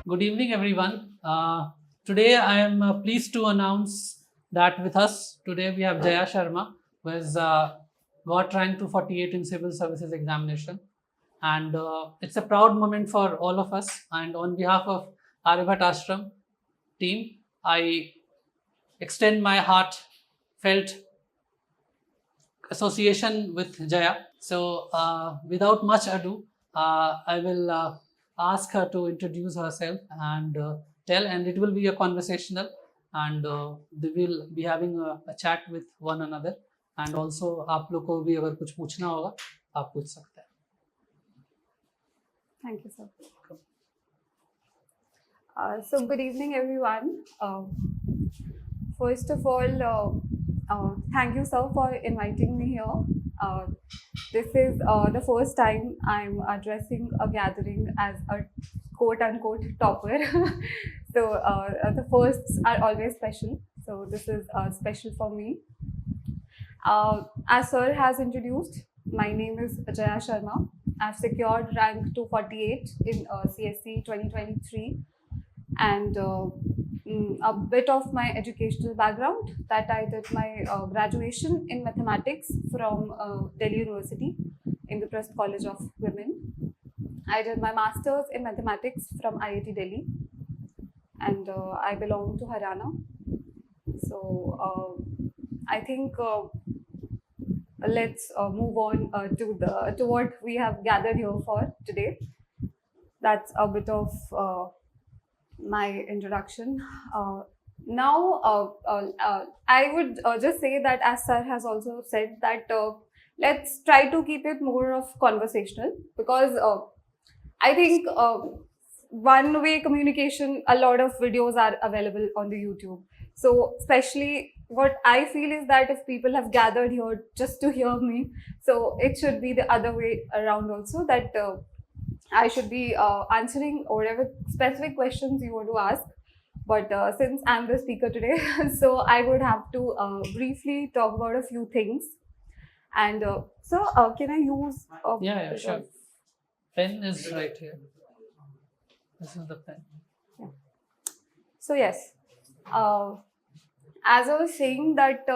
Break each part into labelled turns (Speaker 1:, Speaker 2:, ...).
Speaker 1: Good evening, everyone. Today, I am pleased to announce that with us today we have Jaya Sharma, who has got rank 248 in Civil Services Examination. And it's a proud moment for all of us. And on behalf of Aryabhat Ashram team, I extend my heartfelt association with Jaya. So, without much ado, I will ask her to introduce herself and tell, and it will be a conversational, and we will be having a chat with one another. And also, आप लोग को भी अगर कुछ पूछना होगा, आप पूछ सकते हैं.
Speaker 2: Thank you, sir. So, good evening, everyone. First of all, thank you, sir, for inviting me here. This is the first time I'm addressing a gathering as a quote-unquote topper. So, the firsts are always special. So, this is special for me. As sir has introduced, my name is Jaya Sharma. I've secured rank 248 in CSC 2023, and a bit of my educational background that I did my graduation in mathematics from Delhi University, Indraprasth College of Women. I did my master's in mathematics from IIT Delhi, and I belong to Haryana. So I think let's move on to what we have gathered here for today. That's a bit of my introduction. Now, I would just say that, as sir has also said, that let's try to keep it more of conversational, because I think one-way communication, a lot of videos are available on the YouTube. So especially what I feel is that if people have gathered here just to hear me, so it should be the other way around also, that I should be answering whatever specific questions you want to ask. But since I'm the speaker today, so I would have to briefly talk about a few things. And so, can I use?
Speaker 1: Yeah, sure. Pen is right here. This is the pen.
Speaker 2: Yeah. So yes, as I was saying that.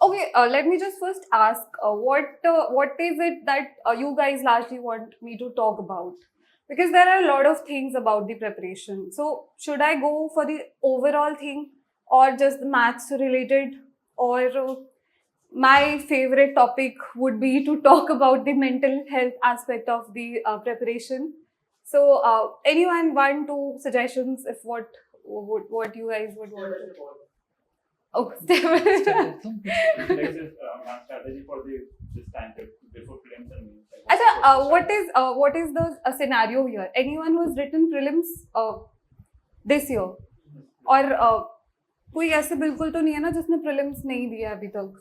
Speaker 2: Okay, let me just first ask, what is it that you guys largely want me to talk about? Because there are a lot of things about the preparation. So should I go for the overall thing, or just the maths related, or my favorite topic would be to talk about the mental health aspect of the preparation? So anyone want two suggestions if what you guys would want? Oh,
Speaker 3: strategy for this time before prelims and mains.
Speaker 2: what is the scenario here? Anyone who's written prelims this year, और कोई ऐसे बिल्कुल तो नहीं है ना जिसने prelims नहीं दिया अभी तक?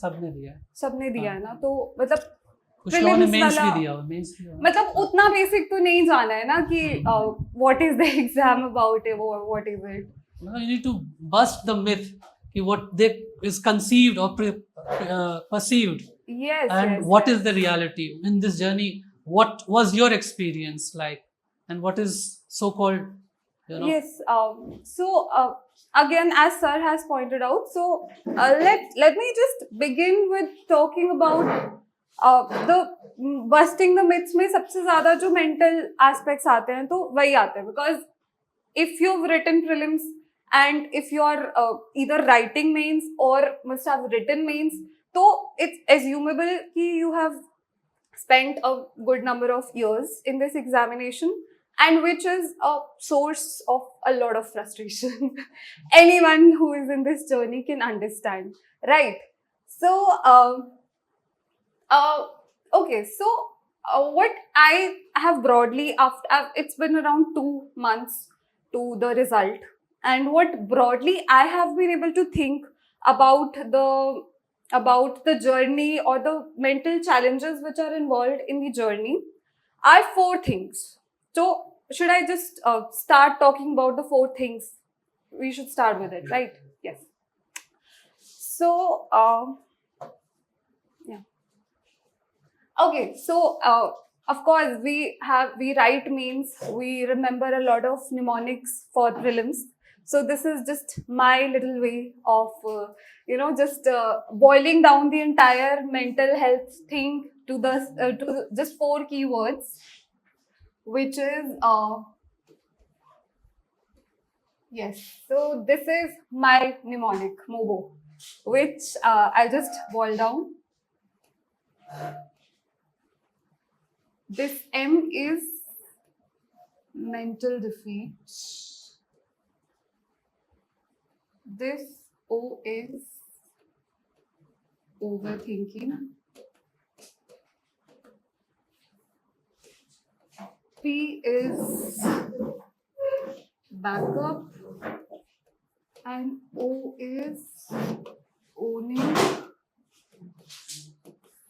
Speaker 1: सबने दिया है.
Speaker 2: सबने दिया है ना, तो मतलब
Speaker 1: कुछ लोगों ने मेंस भी दिया हुआ, मेंस भी.
Speaker 2: मतलब उतना बेसिक तो नहीं जाना है ना कि what is the exam about, or what is it?
Speaker 1: No, you need to bust the myth. What they is conceived or perceived,
Speaker 2: yes,
Speaker 1: and
Speaker 2: yes,
Speaker 1: what
Speaker 2: yes.
Speaker 1: is the reality in this journey. What was your experience like, and what is so-called,
Speaker 2: Yes. So again, as sir has pointed out, so let me just begin with talking about the busting the myths में सबसे ज़्यादा जो mental aspects आते हैं तो वही आते हैं, because if you've written prelims and if you are either writing mains or must have written mains, so it's assumable that you have spent a good number of years in this examination, and which is a source of a lot of frustration. Anyone who is in this journey can understand, right? So, okay, so what I have broadly, after it's been around 2 months to the result, and what broadly I have been able to think about the journey or the mental challenges which are involved in the journey are 4 things. So should I just start talking about the 4 things? We should start with it, right? Yes. So yeah. Okay, so of course, we write means we remember a lot of mnemonics for prelims. So this is just my little way of, just boiling down the entire mental health thing to to just 4 keywords, which is yes. So this is my mnemonic MOBO, which I'll just boil down. This M is mental defeat. This O is overthinking. P is backup. And O is owning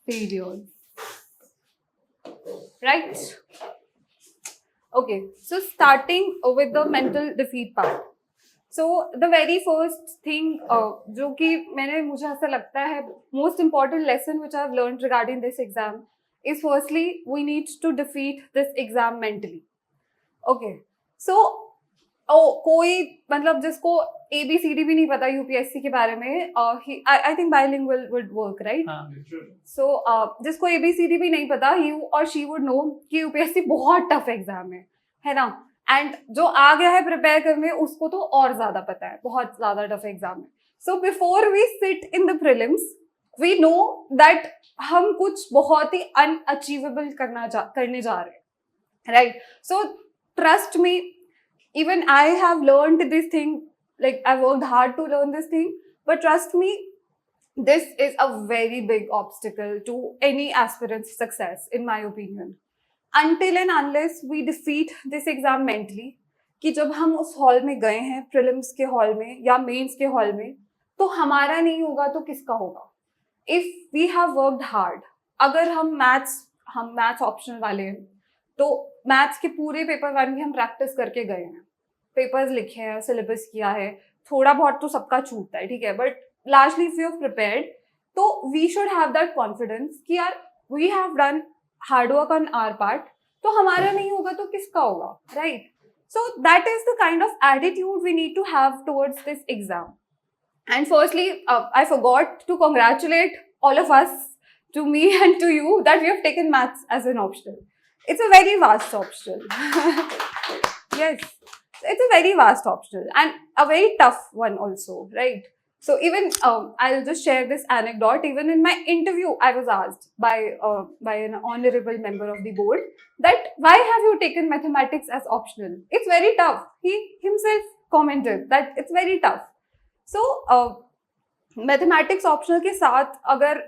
Speaker 2: failures. Right? Okay, so starting with the mental defeat part. So the very first thing जो कि मुझे ऐसा लगता है most important lesson which I have learned regarding this exam is firstly we need to defeat this exam mentally. Okay, so कोई मतलब जिसको ABCD भी नहीं पता यूपीएससी के बारे में I think bilingual would work right. So जिसको ABCD भी नहीं पता ही और शी वुड नो कि यूपीएससी बहुत टफ एग्जाम है ना. एंड जो आ गया है प्रिपेयर करने उसको तो और ज्यादा पता है बहुत ज्यादा टफ एग्जाम है. So before we sit in the prelims we know that हम कुछ बहुत ही अनअचीवेबल करने जा रहे हैं right. So trust me, even I have learned this thing, like I worked hard to learn this thing, but trust me, this is a very big obstacle to any aspirant's success, in my opinion. Until and unless we defeat this exam mentally, कि जब हम उस hall में गए हैं prelims के hall में या मेंस के हॉल में, तो हमारा नहीं होगा तो किसका होगा. If we have worked hard, अगर हम मैथ्स ऑप्शनल वाले हैं तो मैथ्स के पूरे पेपर 1 की हम प्रैक्टिस करके गए हैं, पेपर्स लिखे हैं, सिलेबस किया है, थोड़ा बहुत तो सबका छूटता है ठीक है, but largely if you have prepared तो we should have that confidence कि यार we have done hard work on our part, तो हमारा नहीं होगा तो किसका होगा right. So that is the kind of attitude we need to have towards this exam. And firstly I forgot to congratulate all of us, to me and to you, that we have taken maths as an optional. It's a very vast optional. Yes, it's a very vast optional and a very tough one also, right? So even I'll just share this anecdote. Even in my interview, I was asked by an honorable member of the board that why have you taken mathematics as optional? It's very tough. He himself commented that it's very tough. So mathematics optional के साथ अगर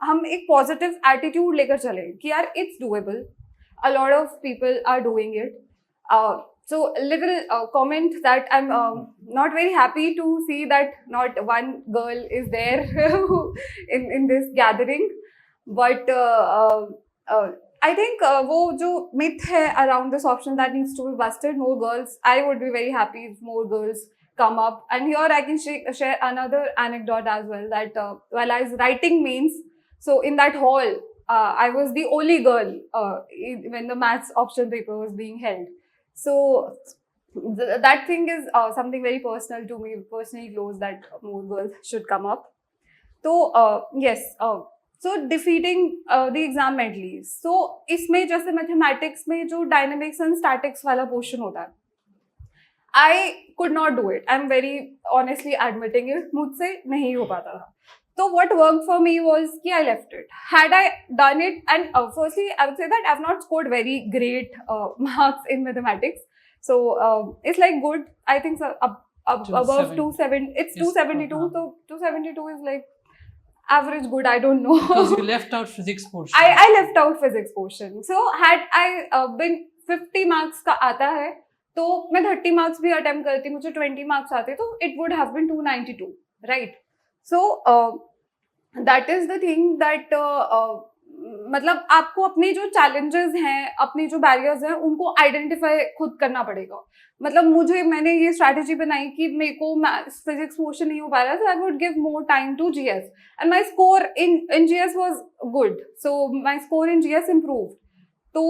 Speaker 2: हम एक positive attitude लेकर चले कि यार it's doable, a lot of people are doing it. So little comment that I'm not very happy to see that not one girl is there in this gathering, but I think वो जो myth है around this option that needs to be busted. More girls, I would be very happy if more girls come up. And here I can share another anecdote as well, that while I was writing mains, so in that hall I was the only girl when the maths option paper was being held. So that thing is something very personal to me, personally close, that more girls should come up. So yes, so defeating the exam mentally. So इसमें जैसे mathematics में जो dynamics and statics वाला portion होता है, I could not do it. I'm very honestly admitting it. मुझसे नहीं हो पाता था. So what worked for me was कि I left it. Had I done it, and firstly I would say that I've not scored very great marks in mathematics. So it's like good. I think so, above 270. It's 272. So 272 is like average good. I don't know.
Speaker 1: Because you left out physics portion.
Speaker 2: I left out physics portion. So had I been 50 marks का आता है तो मैं 30 marks भी attempt करती, मुझे 20 marks आते तो it would have been 292 right. So that is the thing that मतलब आपको अपने जो चैलेंजेस हैं, अपने जो बैरियर्स हैं, उनको आइडेंटिफाई खुद करना पड़ेगा. मतलब मैंने ये स्ट्रैटेजी बनाई कि मेरे को फिजिक्स पोर्शन नहीं हो पा रहा, तो I would give more time to GS and my score in GS was good. So my score in GS improved. तो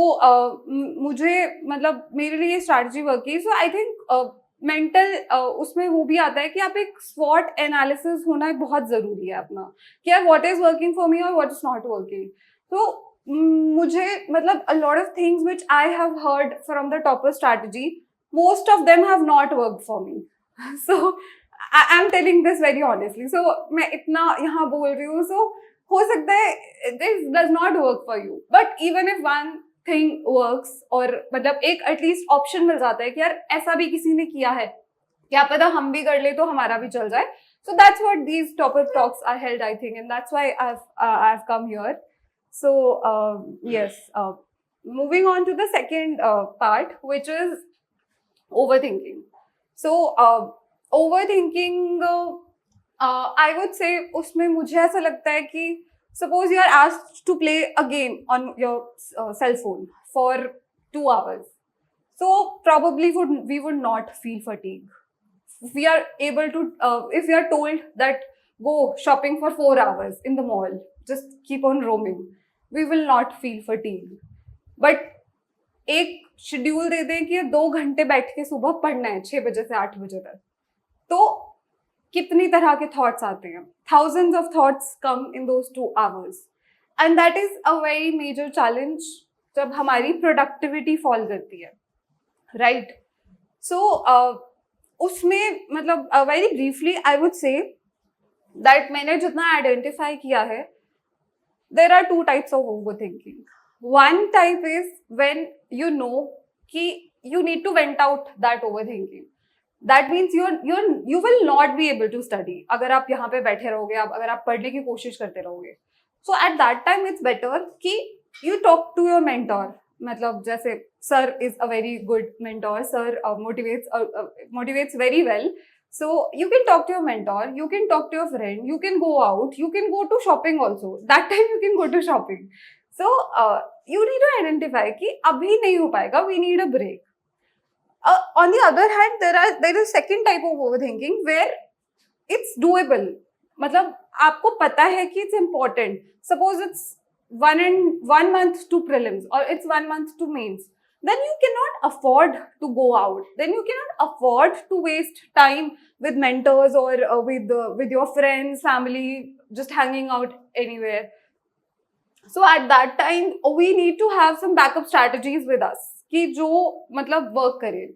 Speaker 2: मुझे मतलब मेरे लिए स्ट्रैटेजी वर्क की. सो आई थिंक मेंटल उसमें वो भी आता है कि आप एक स्वॉट एनालिसिस होना बहुत जरूरी है अपना, कि यार what is working for me और व्हाट इज नॉट वर्किंग. तो मुझे मतलब a lot of things which I have heard from the topper strategy, most of them have not worked for me. So I'm telling this very honestly. So मैं इतना यहाँ बोल रही हूँ, so हो सकता है this does not work for you, but even if one thing works, और मतलब एक एटलीस्ट ऑप्शन मिल जाता है कि यार ऐसा भी किसी ने किया है, क्या पता हम भी कर ले तो हमारा भी चल जाए. So that's what these topper talks are held, I think, and that's why I've come here. So yes, moving on to the second part, which is overthinking. So overthinking, I would say उसमें मुझे ऐसा लगता है कि suppose you are asked to play a game on your cell phone for 2 hours, so probably we would not feel fatigue. If we are able to, if we are told that go shopping for 4 hours in the mall, just keep on roaming, we will not feel fatigue. But एक schedule दे दें कि 2 घंटे बैठ के सुबह पढ़ना है 6 बजे से 8 बजे तक, तो कितनी तरह के थॉट्स आते हैं. Thousands of thoughts come in those 2 hours, and that is a very major challenge जब हमारी प्रोडक्टिविटी फॉल करती है, राइट. सो उसमें मतलब very briefly I would say that मैंने जितना आइडेंटिफाई किया है, there are 2 types of overthinking. One type is when you know कि you need to vent out that overthinking. That means you will not be able to study अगर आप यहाँ पे बैठे रहोगे, अगर आप पढ़ने की कोशिश करते रहोगे. So at that time it's better कि you talk to your mentor. मतलब जैसे sir is a very good mentor. Sir motivates very well. So you can talk to your mentor, you can talk to your friend, you can go out, you can go to shopping also. That time you can go to shopping. So you need to identify कि अभी नहीं हो पाएगा, we need a break. On the other hand, there is second type of overthinking where it's doable. मतलब आपको पता है कि it's important. Suppose it's 1 month to prelims or it's 1 month to mains. Then you cannot afford to go out. Then you cannot afford to waste time with mentors or with your friends, family, just hanging out anywhere. So at that time, we need to have some backup strategies with us कि जो मतलब work करे.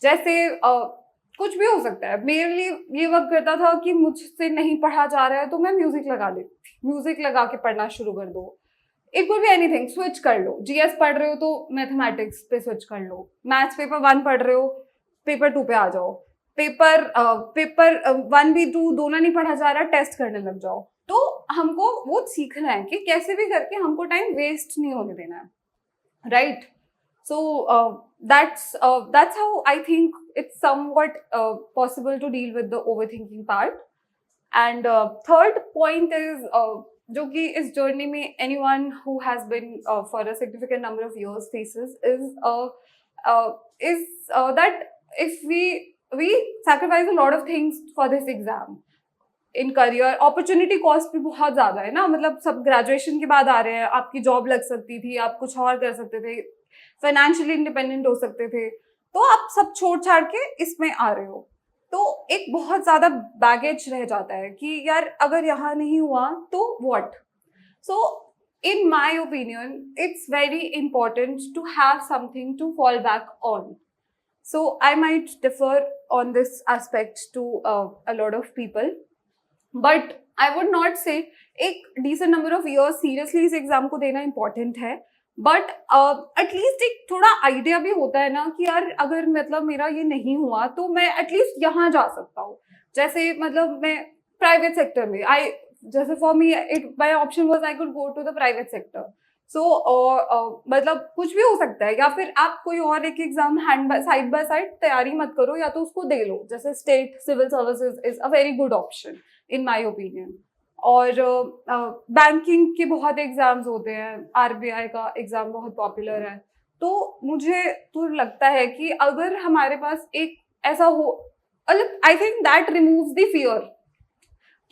Speaker 2: जैसे कुछ भी हो सकता है. मेरे लिए ये वर्क करता था कि मुझसे नहीं पढ़ा जा रहा है तो मैं म्यूजिक लगा लेती थी. म्यूजिक लगा के पढ़ना शुरू कर दो. It could be anything. Switch कर लो. जीएस पढ़ रहे हो तो मैथमेटिक्स पे स्विच कर लो. मैथ्स पेपर 1 पढ़ रहे हो, पेपर 2 पे आ जाओ. पेपर 1 भी 2 दोनों नहीं पढ़ा जा रहा, टेस्ट करने लग जाओ. तो हमको वो सीखना है कि कैसे भी करके हमको टाइम वेस्ट नहीं होने देना है, right. So that's how I think it's somewhat possible to deal with the overthinking part. And third point is जो कि इस journey में anyone who has been for a significant number of years faces is that if we sacrifice a lot of things for this exam. In career opportunity cost भी बहुत ज्यादा है ना. मतलब सब ग्रेजुएशन के बाद आ रहे हैं, आपकी जॉब लग सकती थी, आप कुछ और कर सकते थे, फाइनेंशियली इंडिपेंडेंट हो सकते थे, तो आप सब छोड़ छाड़ के इसमें आ रहे हो. तो एक बहुत ज्यादा बैगेज रह जाता है कि यार अगर यहाँ नहीं हुआ तो what. So in my opinion it's very important to have something to fall back on. So I might differ on this aspect to a lot of people, but I would not say एक decent number of years seriously इस exam को देना important है. But at least एक थोड़ा idea भी होता है ना कि यार अगर मतलब मेरा ये नहीं हुआ तो मैं एटलीस्ट यहाँ जा सकता हूँ. जैसे मतलब मैं प्राइवेट सेक्टर में जैसे for me my option was I could go to the private sector. So मतलब कुछ भी हो सकता है, या फिर आप कोई और एक एग्जाम साइड बाय साइड तैयारी मत करो, या तो उसको दे लो. जैसे state civil services is a very good option in my opinion. और बैंकिंग के बहुत एग्जाम्स होते हैं, आरबीआई का एग्जाम बहुत पॉपुलर है. तो मुझे तो लगता है कि अगर हमारे पास एक ऐसा हो, I think that removes the fear.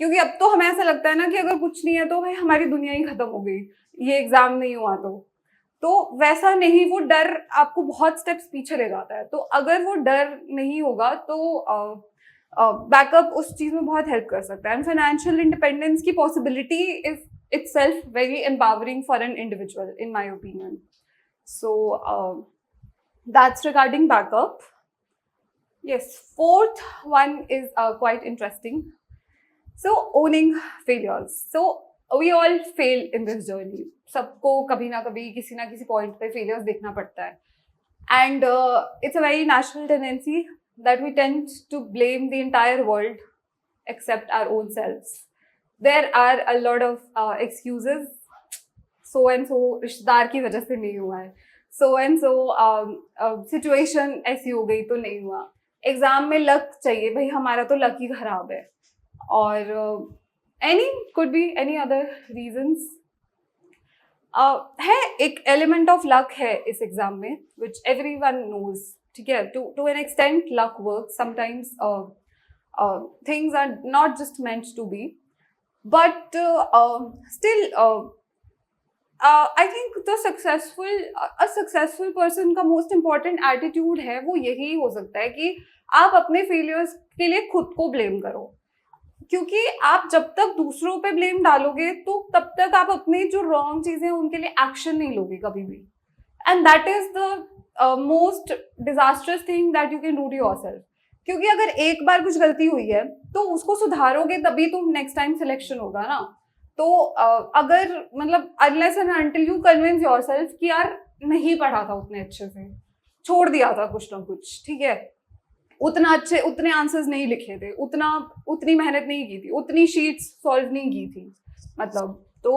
Speaker 2: क्योंकि अब तो हमें ऐसा लगता है ना कि अगर कुछ नहीं है तो भाई हमारी दुनिया ही खत्म हो गई, ये एग्जाम नहीं हुआ तो तो वैसा नहीं, वो डर आपको बहुत स्टेप्स पीछे ले जाता है। तो अगर वो डर नहीं होगा तो बैकअप उस चीज में बहुत हेल्प कर सकता है। एंड फाइनेंशियल इंडिपेंडेंस की possibility is itself very empowering for an individual, in my opinion. So that's regarding backup. Yes, fourth one is quite interesting. So owning failures. So we all fail in this journey. सबको कभी ना कभी किसी ना किसी point पे failures देखना पड़ता है. And it's a very natural tendency that we tend to blame the entire world except our own selves. There are a lot of excuses. So and so रिश्तेदार की वजह से नहीं हुआ है. So and so situation ऐसी हो गई तो नहीं हुआ. एग्जाम में लक चाहिए भाई, हमारा तो लक ही खराब है. और could be any other reasons. है एक element of luck है इस एग्जाम में, which everyone knows. ठीक है, to an extent luck works. Sometimes things are not just meant to be. But still, I think a successful person का most important attitude है वो यही हो सकता है कि आप अपने failures के लिए खुद को blame करो, क्योंकि आप जब तक दूसरों पे blame डालोगे तो तब तक आप अपनी जो wrong चीजें हैं उनके लिए action नहीं लोगे कभी भी. And that is the most disastrous thing that you can do to yourself. क्योंकि अगर एक बार कुछ गलती हुई है तो उसको सुधारोगे तभी तो नेक्स्ट टाइम सिलेक्शन होगा ना. तो अगर मतलब unless and until you convince yourself कि यार नहीं पढ़ा था उतने अच्छे से, छोड़ दिया था कुछ ना कुछ, ठीक है, उतने आंसर्स नहीं लिखे थे, उतनी मेहनत नहीं की थी, उतनी शीट्स सॉल्व नहीं की थी, मतलब तो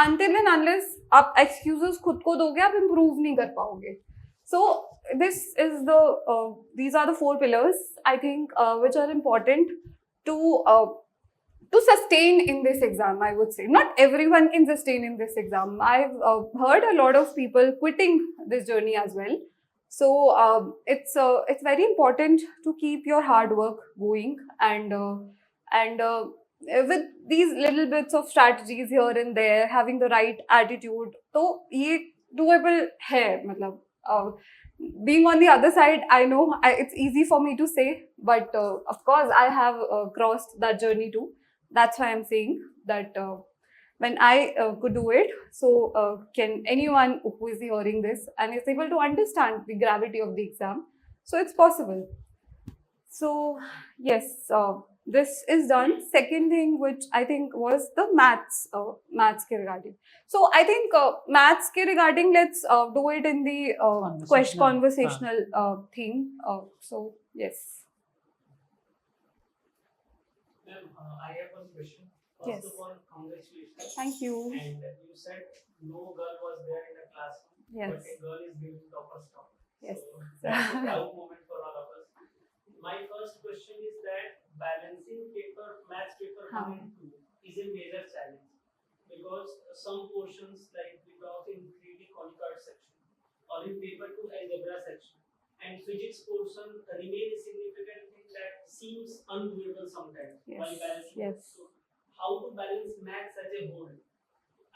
Speaker 2: अंटिल एंड अनलेस आप एक्सक्यूजेस खुद को दोगे आप इम्प्रूव नहीं कर पाओगे. So these are the 4 pillars I think which are important to sustain in this exam. I would say not everyone can sustain in this exam. I've heard a lot of people quitting this journey as well. So it's very important to keep your hard work going and with these little bits of strategies here and there, having the right attitude, तो ये doable है. मतलब being on the other side, I know it's easy for me to say, but of course I have crossed that journey too. That's why I'm saying that when I could do it, so can anyone who is hearing this and is able to understand the gravity of the exam, so it's possible. So yes, this is done. Second thing which I think was the maths ke regarding. So I think maths ke regarding, let's do it in the conversational thing. So yes.
Speaker 4: Ma'am, I have one question. First
Speaker 2: Yes.
Speaker 4: of all, congratulations.
Speaker 2: Thank you.
Speaker 4: And you said no girl was there in the classroom,
Speaker 2: Yes.
Speaker 4: but a girl is giving topper stuff.
Speaker 2: Yes.
Speaker 4: So that's a proud moment for all of us. My first question is that balancing maths paper 1 and 2 is a major challenge, because some portions like we talk in 3D conic section or in paper 2 algebra section, and physics portion remain a significant thing that seems undoable sometimes while
Speaker 2: Yes.
Speaker 4: balancing.
Speaker 2: Yes.
Speaker 4: So how to balance maths as a whole?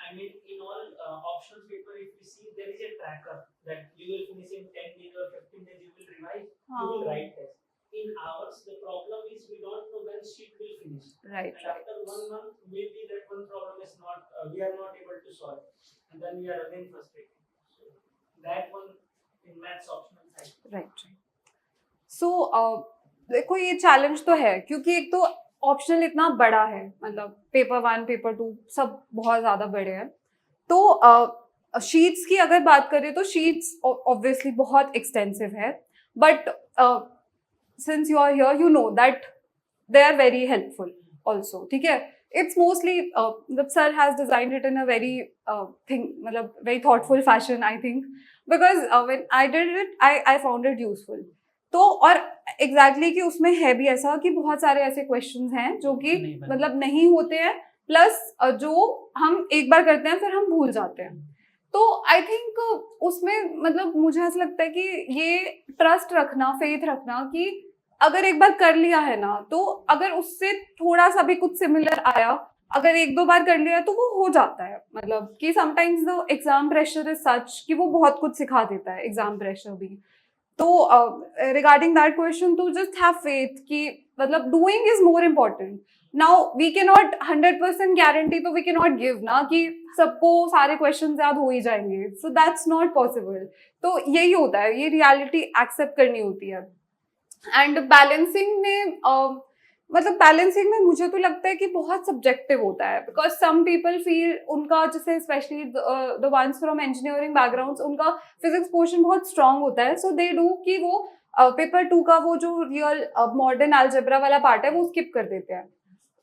Speaker 4: I mean, in all options paper, if you see, there is a tracker that you will finish in 10 days or 15 days, you will revise, you will write test. In ours, the problem is we don't know when sheet will finish.
Speaker 2: Right.
Speaker 4: And after 1 month, maybe that one problem is not, we are not able to solve. And then we are again frustrated. So that one in maths optional side.
Speaker 2: Right. So देखो ये challenge तो है, क्योंकि एक तो optional इतना बड़ा है, मतलब पेपर 1 पेपर 2 सब बहुत ज़्यादा बड़े हैं. तो शीट्स की अगर बात करें तो शीट्स ऑब्वियसली बहुत एक्सटेंसिव है, but since you are here, you know that they are very helpful also. ठीक है, it's mostly the sir has designed it in a very मतलब very thoughtful fashion, I think, because when I did it, I found it useful. तो और exactly कि उसमें है भी ऐसा कि बहुत सारे ऐसे questions हैं जो कि मतलब नहीं होते हैं, plus जो हम एक बार करते हैं फिर हम भूल जाते हैं. तो आई थिंक उसमें मतलब मुझे ऐसा लगता है कि ये ट्रस्ट रखना, फेथ रखना कि अगर एक बार कर लिया है ना, तो अगर उससे थोड़ा सा भी कुछ सिमिलर आया अगर एक दो बार कर लिया तो वो हो जाता है, मतलब कि sometimes the exam pressure is such कि वो बहुत कुछ सिखा देता है, एग्जाम प्रेशर भी। तो रिगार्डिंग दैट क्वेश्चन, तो जस्ट हैव फेथ कि मतलब doing is more important. Now we can not 100% guarantee, तो वी कैन नॉट गिव ना कि सबको सारे क्वेश्चन याद हो ही जाएंगे, सो दैट्स नॉट पॉसिबल। तो यही होता है, ये रियलिटी एक्सेप्ट करनी होती है। एंड बैलेंसिंग में मतलब बैलेंसिंग में मुझे तो लगता है कि बहुत सब्जेक्टिव होता है, बिकॉज सम पीपल फील उनका, जैसे specially the ones from engineering backgrounds, उनका फिजिक्स पोर्शन बहुत स्ट्रांग होता है, सो दे डू कि वो पेपर 2 का वो जो रियल मॉडर्न अलजेब्रा वाला पार्ट है वो स्किप कर देते हैं।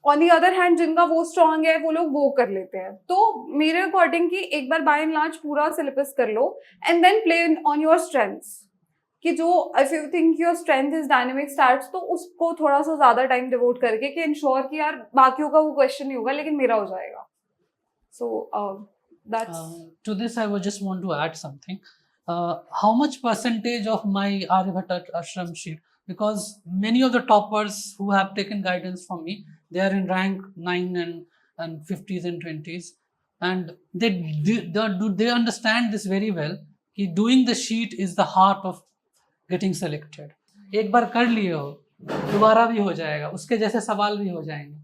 Speaker 2: ऑन दी अदर हैंड जिनका वो स्ट्रांग है वो लोग वो कर लेते हैं। तो मेरे अकॉर्डिंग कि एक बार बाय एंड लार्ज पूरा सिलेबस कर लो and then play on your strengths, कि जो if you think your strength is dynamic starts, तो उसको थोड़ा सा ज्यादा टाइम डिवोट करके कि इंश्योर कि यार बाकियों का वो क्वेश्चन नहीं होगा लेकिन मेरा हो जाएगा। So that's
Speaker 1: To this, I would just want to add something. How much percentage of my Aryabhatta Ashram sheet? Because many of the toppers who have taken guidance from me, they are in rank 9 and 50s and 20s, and they understand this very well. कि doing the sheet is the heart of getting selected. एक बार कर लिए हो, दोबारा भी हो जाएगा, उसके जैसे सवाल भी हो जाएंगे।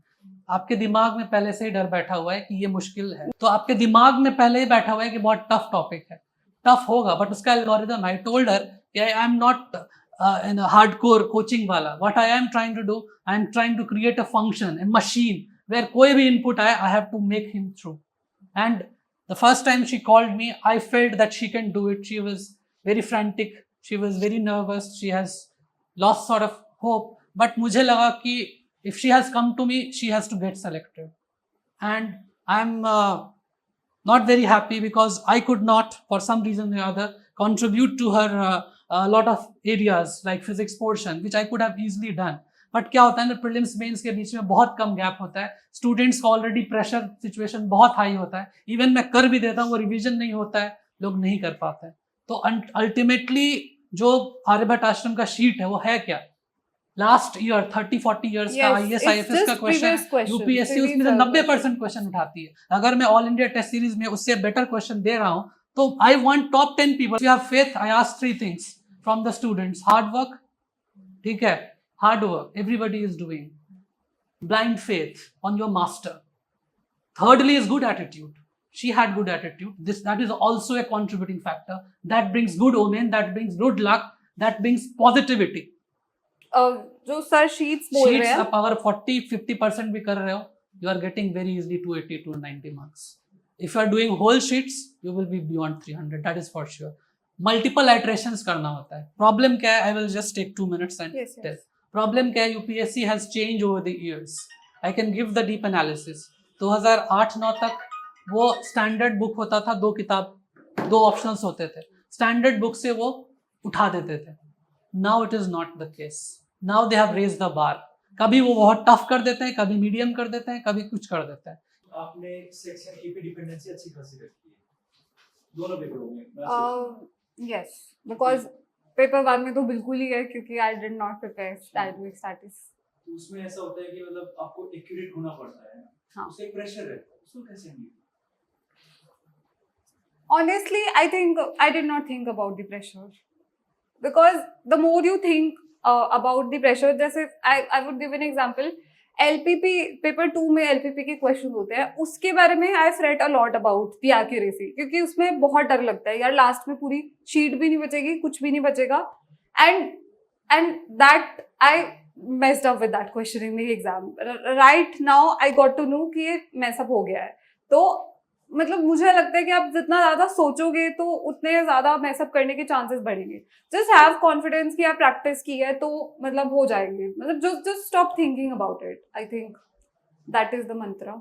Speaker 1: आपके दिमाग में पहले से ही डर बैठा हुआ है कि ये मुश्किल है, तो आपके दिमाग में पहले ही बैठा हुआ है कि बहुत टफ टॉपिक है, टफ होगा, बट उसका एल्गोरिदम, आई टोल्ड हर कि I am not in hardcore coaching वाला। What I am trying to do, I am trying to create a function, a machine where कोई भी इनपुट आए, I have to make him through. And the first time she called me, I felt that she can do it. She was very frantic, she was very nervous, she has lost sort of hope, but mujhe laga ki if she has come to me, she has to get selected. And I'm not very happy because I could not, for some reason or other, contribute to her a lot of areas like physics portion, which I could have easily done. But क्या होता है ना, prelims mains के बीच में बहुत कम gap होता है, students का ऑलरेडी प्रेशर सिचुएशन बहुत हाई होता है, इवन मैं कर भी देता हूँ वो रिवीजन नहीं होता है, लोग नहीं कर पाते हैं। तो अल्टीमेटली जो आर्यभट्ट आश्रम का शीट है वो है क्या, लास्ट ईयर 30-40 ईयर्स का IAS IFS का क्वेश्चन, यूपीएससी उसमें से 90% क्वेश्चन उठाती है। अगर मैं ऑल इंडिया टेस्ट सीरीज में उससे बेटर क्वेश्चन दे रहा हूँ, तो I want top 10 people. You have faith, I ask 3 things from the students, hard work, ठीक है, hard work, everybody is doing, blind faith on your master. Thirdly is good attitude. She had good attitude. That is also a contributing factor. That brings good omen, that brings good luck, that brings positivity.
Speaker 2: जो sir sheets बोल रहे हैं,
Speaker 1: आप अगर 40-50% भी कर रहे हो, you are getting very easily 280-290 marks. If you are doing whole sheets, you will be beyond 300. That is for sure. Multiple iterations करना होता है। Problem क्या है? I will just take 2 minutes and tell. Problem क्या है, UPSC has change over the years. I can give the deep analysis. 2008-9 तक वो standard book होता था, 2 किताब, 2 ऑप्शंस होते थे, स्टैंडर्ड बुक से वो उठा देते थे। Now it is not the case, now they have raised the bar. कभी वो बहुत टफ कर देते हैं, कभी मीडियम कर देते हैं, कभी कुछ कर देते हैं।
Speaker 5: आपने सेक्शन ए पे डिपेंडेंसी अच्छी खासी रखी है दोनों पेपरों में।
Speaker 2: यस, बिकॉज पेपर 1 में तो बिल्कुल ही है, क्योंकि I did not prepare dynamic statics.
Speaker 5: उसमें ऐसा होता है कि मतलब आपको एक्यूरेट होना पड़ता है ना,
Speaker 2: हाँ,
Speaker 5: उससे एक प्रेशर रहता है, उसको कैसे handle?
Speaker 2: Honestly, I think I did not think about the pressure, because the more you think about the pressure, जैसे I would give an example. LPP paper 2 में LPP के क्वेश्चन होते हैं, उसके बारे में I fret a lot about the accuracy, क्योंकि उसमें बहुत डर लगता है यार लास्ट में पूरी शीट भी नहीं बचेगी, कुछ भी नहीं बचेगा। And that I messed up with that question in the exam. Right now I got to know कि ये मेसअप हो गया है। तो मतलब मुझे लगता है कि आप जितना ज्यादा सोचोगे तो उतने ज्यादा मेसअप करने के चांसेस बढ़ेंगे। जस्ट हैव कॉन्फिडेंस कि आप प्रैक्टिस की है तो मतलब हो जाएंगे, मतलब just stop thinking about it. I think that is the मंत्र।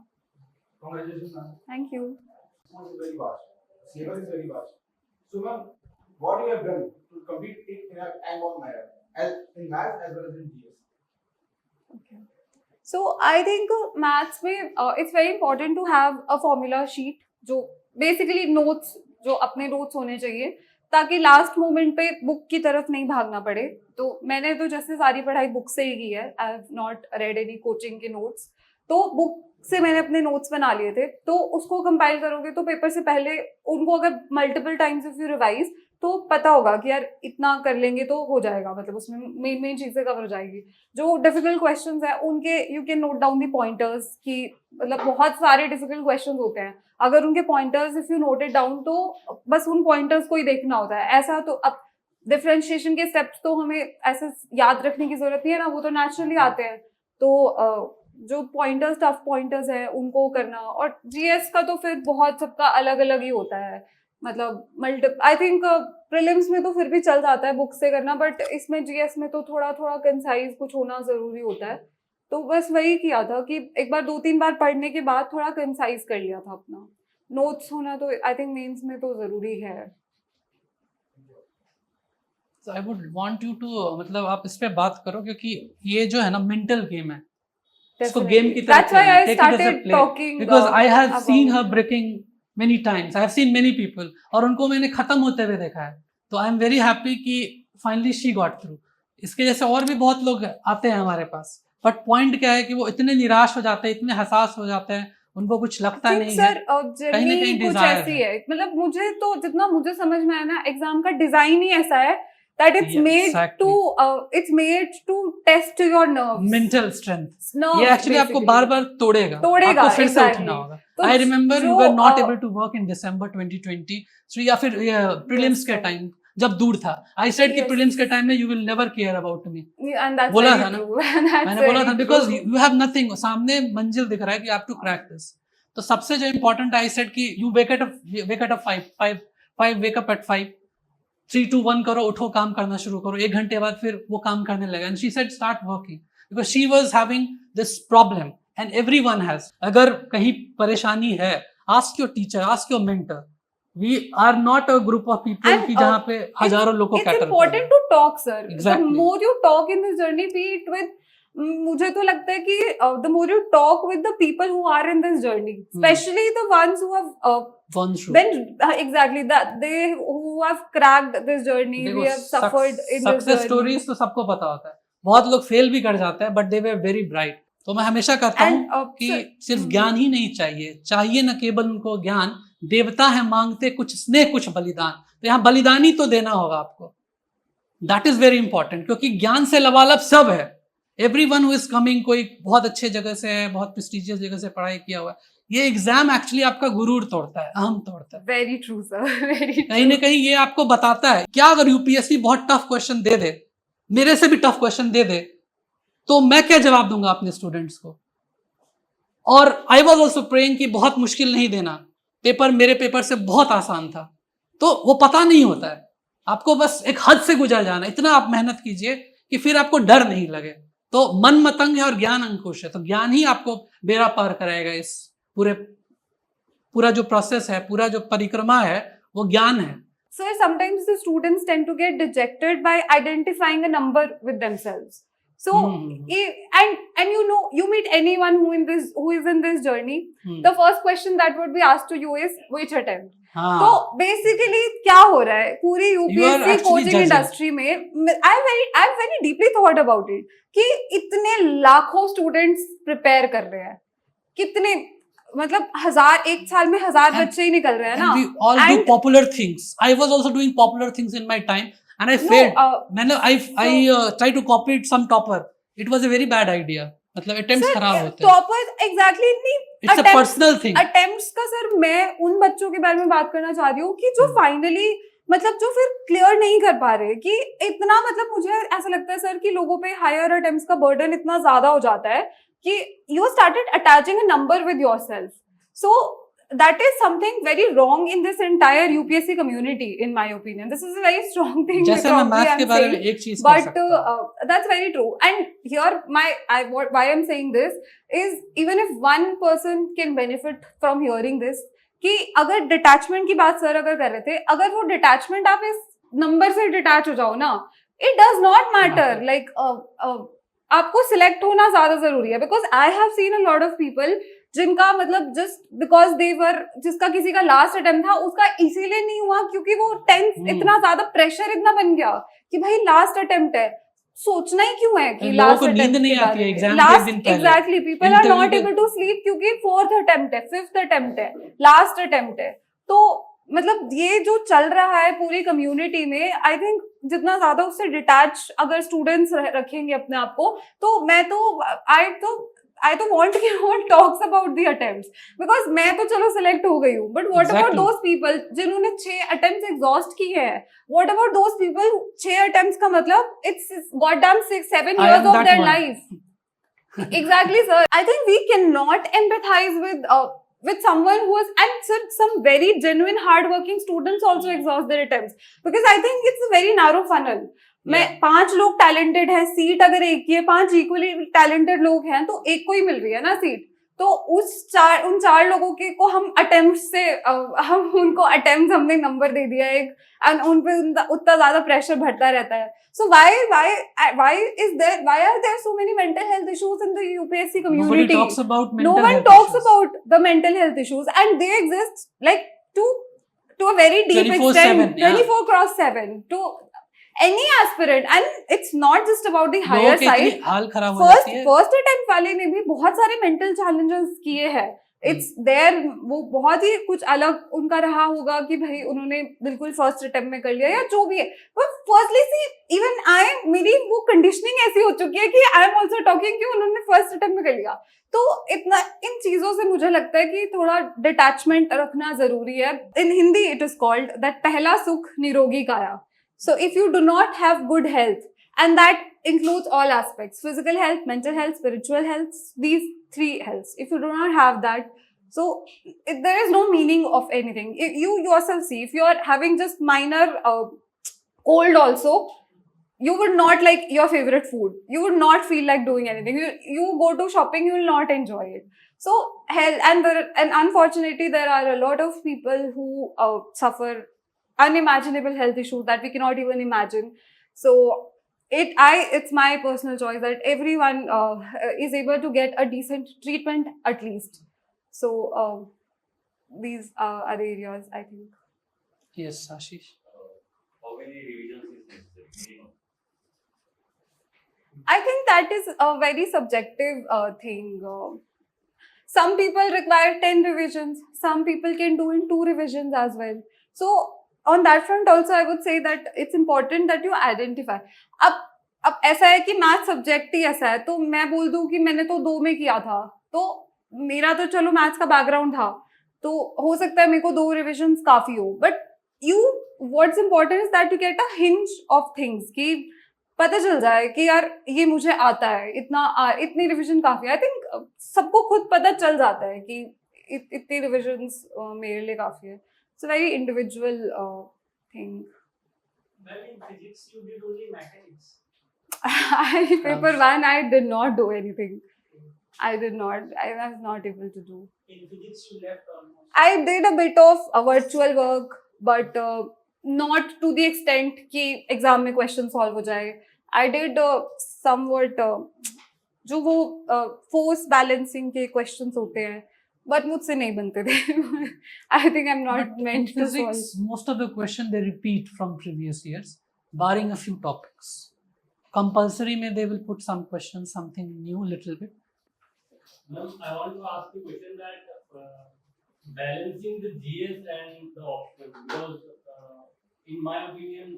Speaker 6: Congratulations, ma'am.
Speaker 2: Thank you.
Speaker 6: It's very vast. Syllabus is very vast. So, ma'am, what you have done to complete it in a time on manner, as in math as well as in GS?
Speaker 2: Okay. So I think maths में it's very important to have a formula sheet, जो basically notes, जो अपने notes होने चाहिए, ताकि last moment पे book की तरफ नहीं भागना पड़े। तो मैंने तो जैसे सारी पढ़ाई बुक से ही की है, I have not red any coaching के नोट्स। तो बुक से मैंने अपने नोट्स बना लिए थे, तो उसको कंपाइल करोगे तो पेपर से पहले उनको अगर multiple times if you revise तो पता होगा कि यार इतना कर लेंगे तो हो जाएगा, मतलब उसमें मेन चीजें कवर हो जाएगी। जो डिफिकल्ट क्वेश्चंस है उनके you can note down the pointers की, मतलब बहुत सारे डिफिकल्ट क्वेश्चंस होते हैं, अगर उनके pointers if you note it down तो बस उन पॉइंटर्स को ही देखना होता है। ऐसा तो अब डिफरेंशिएशन के स्टेप्स तो हमें ऐसे याद रखने की जरूरत नहीं है ना, वो तो नेचुरली आते हैं। तो जो पॉइंटर्स टफ पॉइंटर्स है उनको करना, और जीएस का तो फिर बहुत सबका अलग अलग ही होता है, मतलब आई थिंक प्रीलिम्स में तो फिर भी चल जाता है बुक से करना, बट इसमें जीएस में तो थोड़ा थोड़ा कंसाइज कुछ होना जरूरी होता है। तो बस वही किया था कि एक बार 2-3 बार पढ़ने के बाद थोड़ा कंसाइज कर लिया था अपना। नोट्स होना तो आई थिंक मेंस में तो जरूरी है।
Speaker 1: So I would want you to मतलब आप इस पे बात करो, क्योंकि ये जो है ना मेंटल गेम है, इसको गेम की तरह
Speaker 2: That's why I
Speaker 1: take it as a
Speaker 2: started
Speaker 1: play.
Speaker 2: talking
Speaker 1: Because I have seen her
Speaker 2: about-
Speaker 1: breaking many times. I have seen many people और उनको मैंने खत्म होते हुए देखा है। तो आई एम वेरी हैप्पी कि फाइनली शी गॉट थ्रू। इसके जैसे और भी बहुत लोग आते हैं हमारे पास, बट पॉइंट क्या है कि वो इतने निराश हो जाते हैं, इतने हताश हो जाते हैं, उनको कुछ लगता नहीं है।
Speaker 2: सर
Speaker 1: कहीं ना कहीं
Speaker 2: कुछ
Speaker 1: desire
Speaker 2: ऐसी है, मतलब मुझे तो जितना मुझे समझ में आया ना, एग्जाम का डिजाइन ही ऐसा है that it's
Speaker 1: Yeah,
Speaker 2: made
Speaker 1: exactly.
Speaker 2: it's made to test your nerves,
Speaker 1: mental strength.
Speaker 2: nerves
Speaker 1: ये एक्चुअली आपको
Speaker 2: basically.
Speaker 1: बार बार तोड़ेगा आपको फिर से
Speaker 2: exactly.
Speaker 1: उठना होगा।
Speaker 2: तो
Speaker 1: आई रिमेम्बर
Speaker 2: जो,
Speaker 1: you were not able to work in December 2020 या फिर प्रीलिम्स
Speaker 2: Yes,
Speaker 1: के
Speaker 2: sir.
Speaker 1: टाइम जब दूर था। आई सेड कि
Speaker 2: Yes.
Speaker 1: प्रीलिम्स के टाइम में you will never care about me,
Speaker 2: and that's
Speaker 1: बोला
Speaker 2: very
Speaker 1: था ना?
Speaker 2: true. That's
Speaker 1: मैंने बोला था
Speaker 2: very
Speaker 1: because
Speaker 2: true.
Speaker 1: You have nothing, सामने मंजिल दिख रहा है कि आप टू क्रैक दिस। तो सबसे जो इम्पोर्टेंट आई सेड कि you wake at 5 wake up at 5, 3, 2, 1 करो, उठो, काम करना शुरू करो। 1 घंटे बाद फिर वो काम करने लगा। And she said start working because she was having this problem and everyone has. अगर कहीं परेशानी है, ask your teacher, ask your mentor. We are not a group of people
Speaker 2: And,
Speaker 1: की जहाँ पे हजारों लोग को
Speaker 2: It's
Speaker 1: cater
Speaker 2: important to talk, sir.
Speaker 1: Exactly.
Speaker 2: The more you talk in this journey, be it with मुझे तो लगता है कि the more you talk with the people who are in this journey, especially the ones who have been exactly that they who have cracked this journey, we have suffered in this
Speaker 1: success
Speaker 2: journey.
Speaker 1: Stories तो सबको पता होता है, बहुत लोग fail भी कर जाते हैं, but they were very bright. तो मैं हमेशा कहता हूँ
Speaker 2: And,
Speaker 1: कि
Speaker 2: sir,
Speaker 1: सिर्फ ज्ञान ही नहीं चाहिए न केवल उनको ज्ञान, देवता है मांगते कुछ स्नेह कुछ बलिदान। तो यहाँ बलिदान ही तो देना होगा आपको, दैट इज वेरी इंपॉर्टेंट, क्योंकि ज्ञान से लबालब सब है। एवरीवन हु इज कमिंग, कोई बहुत अच्छे जगह से है, बहुत प्रेस्टिजियस जगह से पढ़ाई किया हुआ है। ये एग्जाम एक्चुअली आपका गुरूर तोड़ता है, अहम तोड़ता है।
Speaker 2: Very true, sir. Very
Speaker 1: कहीं ना
Speaker 2: true.
Speaker 1: कहीं ये आपको बताता है क्या अगर यूपीएससी बहुत टफ क्वेश्चन दे दे, मेरे से भी टफ क्वेश्चन दे दे, तो मैं क्या जवाब दूंगा अपने स्टूडेंट्स को। और आई वॉज ऑल्सो प्रेइंग कि बहुत मुश्किल नहीं देना, पेपर मेरे पेपर से बहुत आसान था। तो वो पता नहीं होता है, आपको बस एक हद से गुजर जाना, इतना आप मेहनत कीजिए कि फिर आपको डर नहीं लगे। तो मन मतंग है और ज्ञान अंकुश है, तो ज्ञान ही आपको बेड़ा पार कराएगा। इस पूरा जो प्रोसेस है, पूरा जो परिक्रमा है, वो ज्ञान है।
Speaker 2: So sometimes the students tend to get dejected by identifying a number with themselves. So and you know, you meet anyone who is in this journey, the first question that would be asked to you is which attempt.
Speaker 1: हाँ,
Speaker 2: तो basically क्या हो रहा है पूरी UPSC
Speaker 1: actually
Speaker 2: coaching
Speaker 1: judging.
Speaker 2: Industry में, I very deeply thought about it कि इतने लाखों स्टूडेंट्स प्रिपेयर कर रहे हैं, कितने मतलब 1000 एक साल में 1000
Speaker 1: And-
Speaker 2: बच्चे ही निकल रहे हैं ना।
Speaker 1: and we all do
Speaker 2: And-
Speaker 1: popular things. I was also doing popular things in my time and I
Speaker 2: No,
Speaker 1: failed. मैंने I tried to copy some topper. It was a very bad idea. मतलब attempts खराब होते हैं।
Speaker 2: Topper exactly नहीं,
Speaker 1: It's a personal thing.
Speaker 2: Attempts का sir मैं उन बच्चों के बारे में बात करना चाह रही हूँ कि जो फाइनली मतलब जो फिर क्लियर नहीं कर पा रहे, कि इतना मतलब मुझे ऐसा लगता है सर कि लोगों पे हायर अटेम्प्ट्स का बर्डन इतना ज्यादा हो जाता है कि you started attaching a number with yourself. So that is something very wrong in this entire UPSC community, in my opinion. This is a very strong thing.
Speaker 1: जैसे मैं मैथ के बारे में एक चीज कह
Speaker 2: But
Speaker 1: सकता हूँ।
Speaker 2: that's very true. And here, why I'm saying this is, even if one person can benefit from hearing this, कि अगर डिटैचमेंट की बात सर अगर कर रहे थे, अगर वो डिटैचमेंट आप इस नंबर से डिटैच हो जाओ ना, it does not matter. Like आपको सिलेक्ट होना ज्यादा जरूरी है, because I have seen a lot of people जिनका मतलब जस्ट बिकॉज दे वर, जिसका किसी का लास्ट अटेम्प्ट था उसका इसीलिए नहीं हुआ क्योंकि वो टेंस इतना ज्यादा प्रेशर इतना बन गया कि भाई लास्ट अटेम्प्ट है, सोचना ही क्यों है कि
Speaker 1: लोगों
Speaker 2: लास्ट
Speaker 1: को नींद
Speaker 2: अटेम्प्ट
Speaker 1: नहीं
Speaker 2: के
Speaker 1: आती
Speaker 2: बारे
Speaker 1: है
Speaker 2: में
Speaker 1: एग्जाम के
Speaker 2: लास्ट
Speaker 1: दिन पहले।
Speaker 2: Exactly people are
Speaker 1: Interview
Speaker 2: not
Speaker 1: के-
Speaker 2: एबल टू स्लीप क्योंकि 4th अटेम्प्ट है 5th अटेम्प्ट है लास्ट अटेम्प्ट है। तो मतलब ये जो चल रहा है पूरी कम्युनिटी में आई थिंक जितना ज्यादा उससे डिटैच अगर स्टूडेंट्स रखेंगे अपने आप को तो मैं तो आई तो वांट कि one talks about the attempts because मैं तो चलो सिलेक्ट हो गई हूँ but what about
Speaker 1: Exactly.
Speaker 2: Those people जिन्होंने 6 अटेम्प्ट्स एग्जॉस्ट किए हैं what about those people 6 attempts का मतलब it's goddamn 6-7
Speaker 1: I
Speaker 2: years
Speaker 1: am
Speaker 2: of
Speaker 1: that
Speaker 2: their
Speaker 1: one.
Speaker 2: life exactly sir I think we cannot empathize with someone who has and sir, some very genuine hardworking students also exhaust their attempts because I think it's a very narrow funnel मैं 5 लोग talented है seat अगर एक ही है 5 equally talented लोग हैं तो एक को ही मिल रही है ना सीट तो उन चार लोगों के को हम अटेम्प्ट से हम उनको अटेम्प्ट हमने नंबर दे दिया एक एंड उन पे उतना ज्यादा प्रेशर बढ़ता रहता है so why are there so many mental health issues in the UPSC community
Speaker 1: Nobody talks about mental
Speaker 2: no one
Speaker 1: health
Speaker 2: talks
Speaker 1: issues.
Speaker 2: about the mental health issues and they exist like to a very deep
Speaker 1: 24/7,
Speaker 2: extent
Speaker 1: yeah.
Speaker 2: 24/7 to any aspirant and it's not just about the higher
Speaker 1: लोगों की इतनी
Speaker 2: side
Speaker 1: हाल खराब हो जाती है।
Speaker 2: First attempt वाले ने भी बहुत सारे मेंटल चैलेंजेस किए हैं इट्स देयर वो बहुत ही कुछ अलग उनका रहा होगा कि भाई उन्होंने बिल्कुल फर्स्ट अटेम्प्ट में कर लिया या जो भी है but firstly see even I मेरी वो कंडीशनिंग ऐसी हो चुकी है कि आई एम ऑल्सो टॉकिंग कि उन्होंने फर्स्ट अटेम्प्ट में कर लिया तो इतना इन चीजों से मुझे लगता है कि थोड़ा डिटैचमेंट रखना जरूरी है in Hindi it is called that पहला सुख निरोगी काया so if you do not have good health and that includes all aspects physical health mental health spiritual health these 3 healths if you do not have that so there is no meaning of anything if you yourself see if you are having just minor cold also you would not like your favorite food you would not feel like doing anything you go to shopping you will not enjoy it so health and unfortunately there are a lot of people who suffer unimaginable health issues that we cannot even imagine so it's my personal choice that everyone is able to get a decent treatment at least so these are the areas I think
Speaker 1: Yes, Ashish.
Speaker 3: How many revisions is necessary?
Speaker 2: I think that is a very subjective thing. Some people require 10 revisions. Some people can do in 2 revisions as well. So on that front also, I would say that it's important that you identify. अब ऐसा है कि math subject ही ऐसा है तो मैं बोल दूं कि मैंने तो 2 में किया था तो मेरा तो चलो मैथ्स का बैकग्राउंड था तो हो सकता है मेरे को 2 रिविजन्स काफी हो but what's important is that you get a hinge of things कि पता चल जाए कि यार ये मुझे आता है इतनी रिवीजन काफी है आई थिंक सबको खुद पता चल जाता है कि इतनी रिविजन्स मेरे लिए काफी है it's a very individual thing
Speaker 4: Well, in physics, you did only mechanics.
Speaker 2: paper 1 I did not do anything I was not able to do
Speaker 4: In physics, you left almost.
Speaker 2: I did a bit of virtual work but not to the extent कि exam में question solve हो जाए I did somewhat जो वो force balancing के questions होते हैं but मुझसे नहीं बनते थे I think I'm not
Speaker 1: But in
Speaker 2: meant to solve
Speaker 1: physics, most of the question they repeat from previous years, barring a few topics. Compulsory may they will put some questions, something new, little bit.
Speaker 7: Ma'am, I want to ask you a question that balancing the GS and the optional, because in my opinion,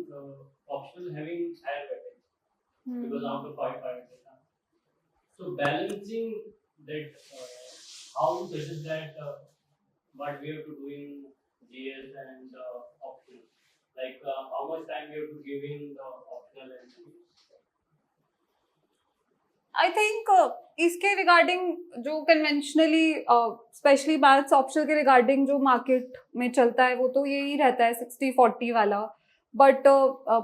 Speaker 7: optional having higher weightage because out of 5. So balancing that, how you suggest that what we have to do in GS and optional, like how much time we have to give in the optional and GS?
Speaker 2: I think इसके regarding जो conventionally specially maths optional के regarding जो market में चलता है वो तो यही रहता है 60-40 वाला but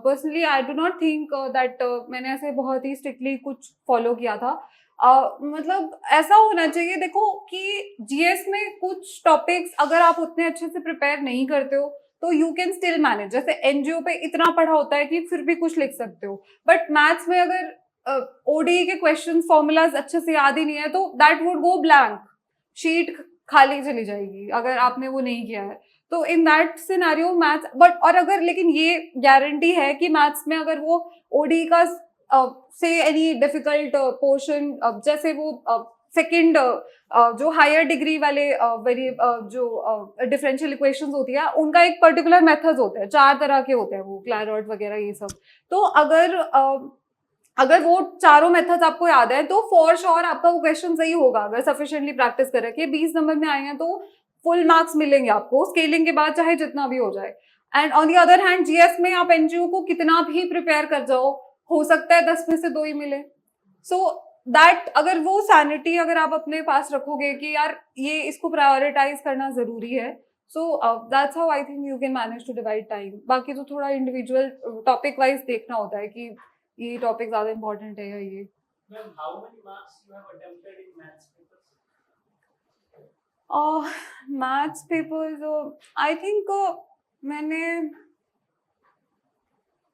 Speaker 2: personally I do not think that मैंने ऐसे बहुत ही स्ट्रिक्टली कुछ फॉलो किया था मतलब ऐसा होना चाहिए देखो कि जीएस में कुछ टॉपिक्स अगर आप उतने अच्छे से प्रिपेयर नहीं करते हो तो यू कैन स्टिल मैनेज जैसे एनजीओ पे इतना पढ़ा होता है कि फिर भी कुछ लिख सकते हो बट मैथ्स में अगर ओडी के क्वेश्चन फॉर्मूलाज अच्छे से याद ही नहीं है तो that would go blank sheet खाली चली जाएगी अगर आपने वो नहीं किया है तो in that scenario maths but और अगर लेकिन ये गारंटी है कि मैथ्स में अगर वो ओडी का से एनी डिफिकल्ट पोर्शन, जैसे वो सेकंड जो हायर डिग्री वाले वेरी जो डिफरेंशियल इक्वेशंस होती है, उनका एक पर्टिकुलर मेथड्स होते हैं, 4 तरह के होते हैं वो, क्लैरॉट वगैरह ये सब। तो अगर वो चारों मेथड्स आपको याद है तो फॉर श्योर आपका वो क्वेश्चन सही होगा, अगर सफिशिएंटली प्रैक्टिस कर रखे। 20 नंबर में आए हैं तो फुल मार्क्स मिलेंगे आपको स्केलिंग के बाद, चाहे जितना भी हो जाए। And on the other hand GS में आप एनजीओ को कितना भी प्रिपेयर कर जाओ, हो सकता है 10 में से 2 ही मिले। सो दैट, अगर वो सैनिटी अगर आप अपने पास रखोगे कि यार ये इसको प्रायोरिटाइज करना जरूरी है, so that's how I think you can manage to divide time. बाकी तो थोड़ा इंडिविजुअल टॉपिक वाइज देखना होता है कि ये टॉपिक ज्यादा इंपॉर्टेंट है या ये।
Speaker 4: Ma'am, how many marks you have attempted in maths papers?
Speaker 2: Maths papers I think मैंने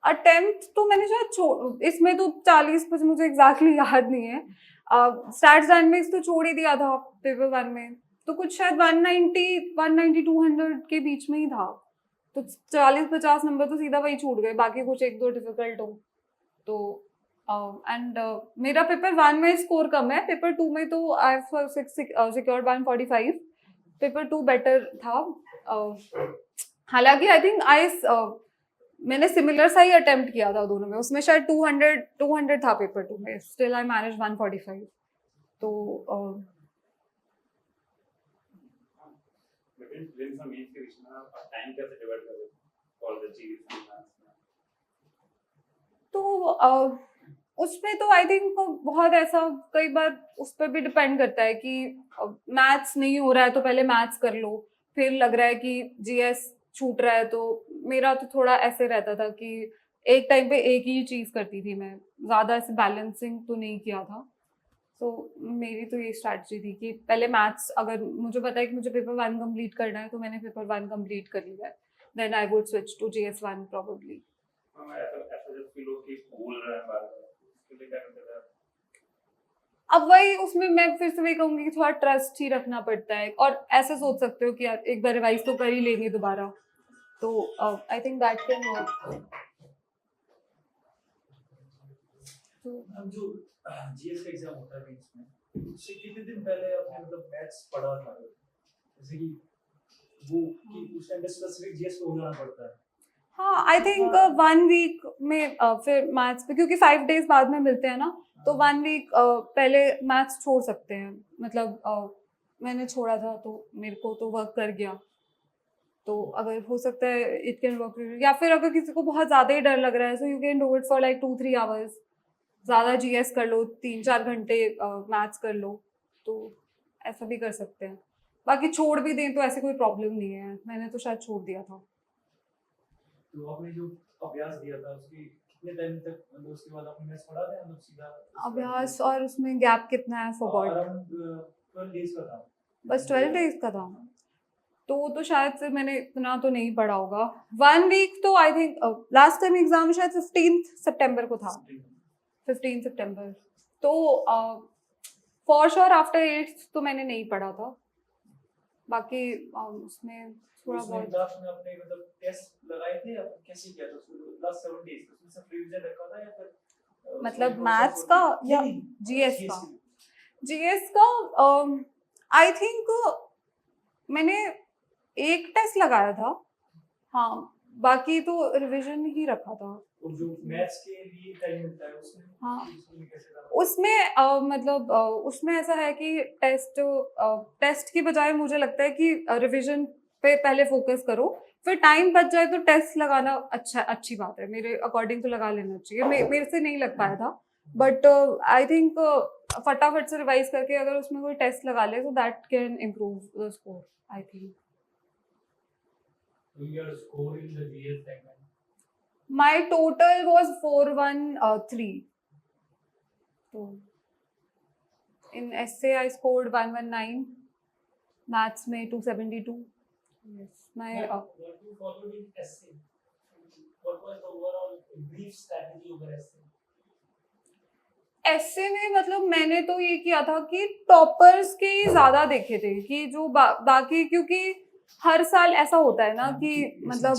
Speaker 2: अटेम्प्ट तो मैंने शायद इसमें तो 40 पर मुझे एग्जैक्टली याद नहीं है। स्टैट्स डायनामिक्स तो छोड़ ही दिया था पेपर 1 में, तो कुछ शायद 190 200 के बीच में ही था। तो 40-50 नंबर तो सीधा वही छूट गए, बाकी कुछ 1-2 डिफिकल्ट हो तो। एंड मेरा पेपर 1 में स्कोर कम है, पेपर 2 में तो I have secured 145। Paper 2 better था। हालांकि आई थिंक मैंने सिमिलर सा ही अटेम्प्ट किया था दोनों में, उसमें शायद 200 था पेपर 2 में, स्टिल आई मैनेज 145। तो
Speaker 3: Within some age के बीच में आप टाइम कैसे डिवाइड करोगे फॉर द जीएस?
Speaker 2: तो उसमें तो आई थिंक बहुत ऐसा कई बार उस पर भी डिपेंड करता है कि मैथ्स नहीं हो रहा है तो पहले मैथ्स कर लो, फिर लग रहा है कि जीएस छूट रहा है। तो मेरा तो थोड़ा ऐसे रहता था कि एक टाइम पे एक ही चीज करती थी मैं, ज्यादा ऐसे बैलेंसिंग तो नहीं किया था। तो मेरी तो ये स्ट्रैटेजी थी कि पहले मैथ्स, अगर मुझे पता है कि मुझे पेपर 1 कंप्लीट करना है तो मैंने पेपर 1 कंप्लीट कर लिया है, then I would switch to GS 1 probably.
Speaker 3: ऐसा जब फील हो कि भूल रहे हैं बार-बार, उसके लिए क्या करते हैं?
Speaker 2: अब वही उसमें मैं फिर से वही कहूंगी कि थोड़ा ट्रस्ट ही रखना पड़ता है, और ऐसे सोच सकते हो कि यार एक बार रिवाइज तो कर ही लेंगे दोबारा, तो I think that can work.
Speaker 5: हम जो जीएस का एग्जाम होता है मेंस में, उससे कितने दिन पहले आपने मतलब मैथ्स पढ़ा था, जैसे कि वो कि उस टाइम पे स्पेसिफिक जीएस को हो जाना पड़ता है?
Speaker 2: हाँ, आई थिंक 1 वीक में फिर मैथ्स पे, क्योंकि 5 डेज बाद में मिलते हैं ना, तो 1 वीक पहले मैथ्स छोड़ सकते हैं। मतलब मैंने छोड़ा था तो मेरे को तो वर्क कर गया, तो अगर हो सकता है इट कैन वर्क। या फिर अगर किसी को बहुत ज़्यादा ही डर लग रहा है, so you can do it for like 2-3 hours, ज़्यादा जीएस कर लो, 3-4 घंटे मैथ्स कर लो, तो ऐसा भी कर सकते हैं। बाकी छोड़ भी दें तो ऐसे कोई प्रॉब्लम नहीं है, मैंने तो शायद छोड़ दिया था।
Speaker 5: तो आपने जो अभ्यास दिया था उसकी कितने टाइम तक, मतलब उसके बाद आपने मैथ्स पढ़ा था मतलब सीधा
Speaker 2: अभ्यास, और उसमें गैप कितना है फॉरगॉट?
Speaker 5: अराउंड 12 डेज का था।
Speaker 2: बस 12 डेज का था, तो शायद से मैंने इतना तो नहीं पढ़ा होगा। 1 वीक तो I think last time exam शायद 15 सितंबर को था, 15 सितंबर। तो फॉर श्योर आफ्टर 8th तो मैंने नहीं पढ़ा था, बाकी उसमें थोड़ा बहुत।
Speaker 5: लास्ट में आपने मतलब टेस्ट लगाए थे, आप कैसे किया था उसको लास्ट 7 डेज उसमें सब रिवीजन रखा था या फिर
Speaker 2: मतलब मैथ्स का या जीएस का? जीएस का आई थिंक मैंने एक टेस्ट लगाया था, हाँ, बाकी तो रिवीजन ही रखा था।
Speaker 5: और जो मैथ्स के लिए टाइम मिलता है उसमें,
Speaker 2: हाँ,
Speaker 5: उसमें कैसे था?
Speaker 2: उसमें मतलब उसमें ऐसा है कि टेस्ट की बजाय मुझे लगता है कि रिवीजन पे पहले फोकस करो, फिर टाइम बच जाए तो टेस्ट लगाना अच्छी बात है, मेरे अकॉर्डिंग तो लगा लेना चाहिए। मेरे से नहीं लग पाया था, बट आई थिंक फटाफट से रिवाइज करके अगर उसमें कोई टेस्ट लगा ले तो that can improve the score, I think.
Speaker 7: Your score in the GS segment?
Speaker 2: My total was 413. So in essay I scored 119, maths में 272. Yes, my
Speaker 4: What you followed in essay? What was the overall brief strategy over essay?
Speaker 2: ऐसे में मतलब मैंने तो ये किया था कि टॉपर्स के ही ज्यादा देखे थे, कि जो बाकी, क्योंकि हर साल ऐसा होता है ना कि मतलब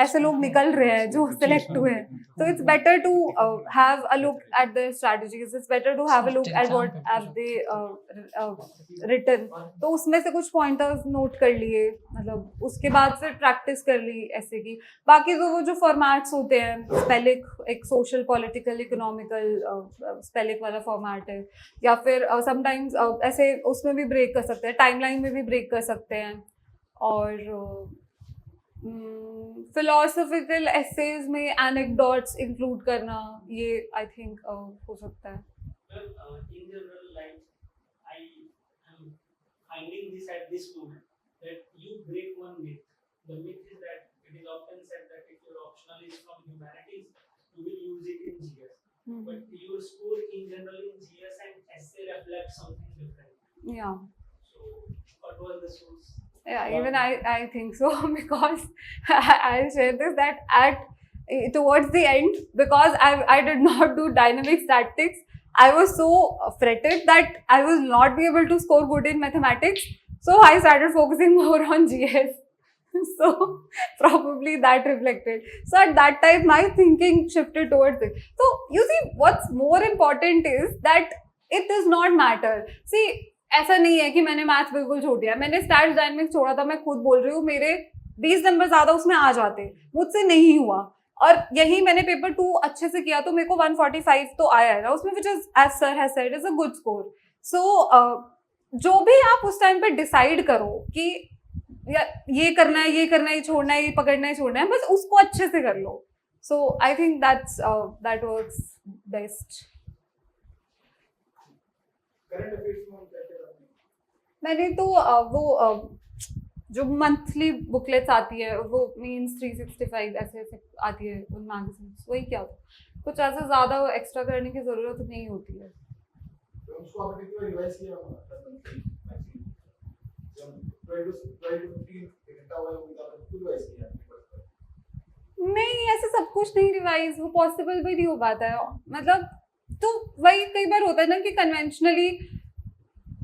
Speaker 2: ऐसे लोग निकल रहे हैं जो सिलेक्ट हुए हैं. So it's better to have a look at their strategies. It's better to have a look at what have they written. तो उसमें से कुछ pointers note कर लिए, मतलब उसके बाद फिर practice कर ली ऐसे की. बाकी तो वो जो formats होते हैं, spelling एक social, political, economical spelling वाला format है, या फिर sometimes ऐसे उसमें भी break कर सकते हैं, timeline में भी break कर सकते हैं, और philosophical essays में anecdotes include करना, ये I think हो सकता है.
Speaker 4: Well, in general, like I am finding this at this moment that you break one myth. The myth is that it is often said that if your optional is from humanities, you will use it in GS. But your score in general in GS and essay reflect something different.
Speaker 2: Yeah.
Speaker 4: So, what was the source?
Speaker 2: Yeah, even I think so, because I'll share this, that at towards the end, because I did not do dynamic statistics, I was so fretted that I will not be able to score good in mathematics, so I started focusing more on GS. So probably that reflected. So at that time my thinking shifted towards it. So you see, what's more important is that it does not matter. See, ऐसा नहीं है कि मैंने maths बिल्कुल छोड़ दिया. मैंने stats dynamics छोड़ा था, मैं खुद बोल रही हूँ, मेरे 20 नंबर ज्यादा उसमें आ जाते, मुझसे नहीं हुआ. और यही मैंने पेपर 2 अच्छे से किया तो मेरे को 145 तो आया है ना उसमें, which is as sir has said is a good score. So जो भी आप उस टाइम पे डिसाइड करो कि ये करना है, ये करना है, ये छोड़ना है, ये पकड़ना है, छोड़ना है, बस उसको अच्छे से कर लो. So I think that works best.
Speaker 6: Current affairs में क्या क्या आपने?
Speaker 2: मैंने तो वो जो मंथली बुकलेट्स आती है, वो मीन्स 365 ऐसे ऐसे आती है उन मैगजीन्स, वही क्या कुछ ऐसा ज़्यादा एक्स्ट्रा करने की ज़रूरत नहीं होती है.
Speaker 6: तो उसको आपने कितनी बार रिवाइज किया होगा? जब 12 to 15 घंटा हुआ होगा, आपने खुद रिवाइज किया?
Speaker 2: नहीं, ऐसे सब कुछ नहीं रिवाइज, वो पॉसिबल भी नहीं हो पाता है. मतलब तो वही कई बार होता है ना कि कन्वेंशनली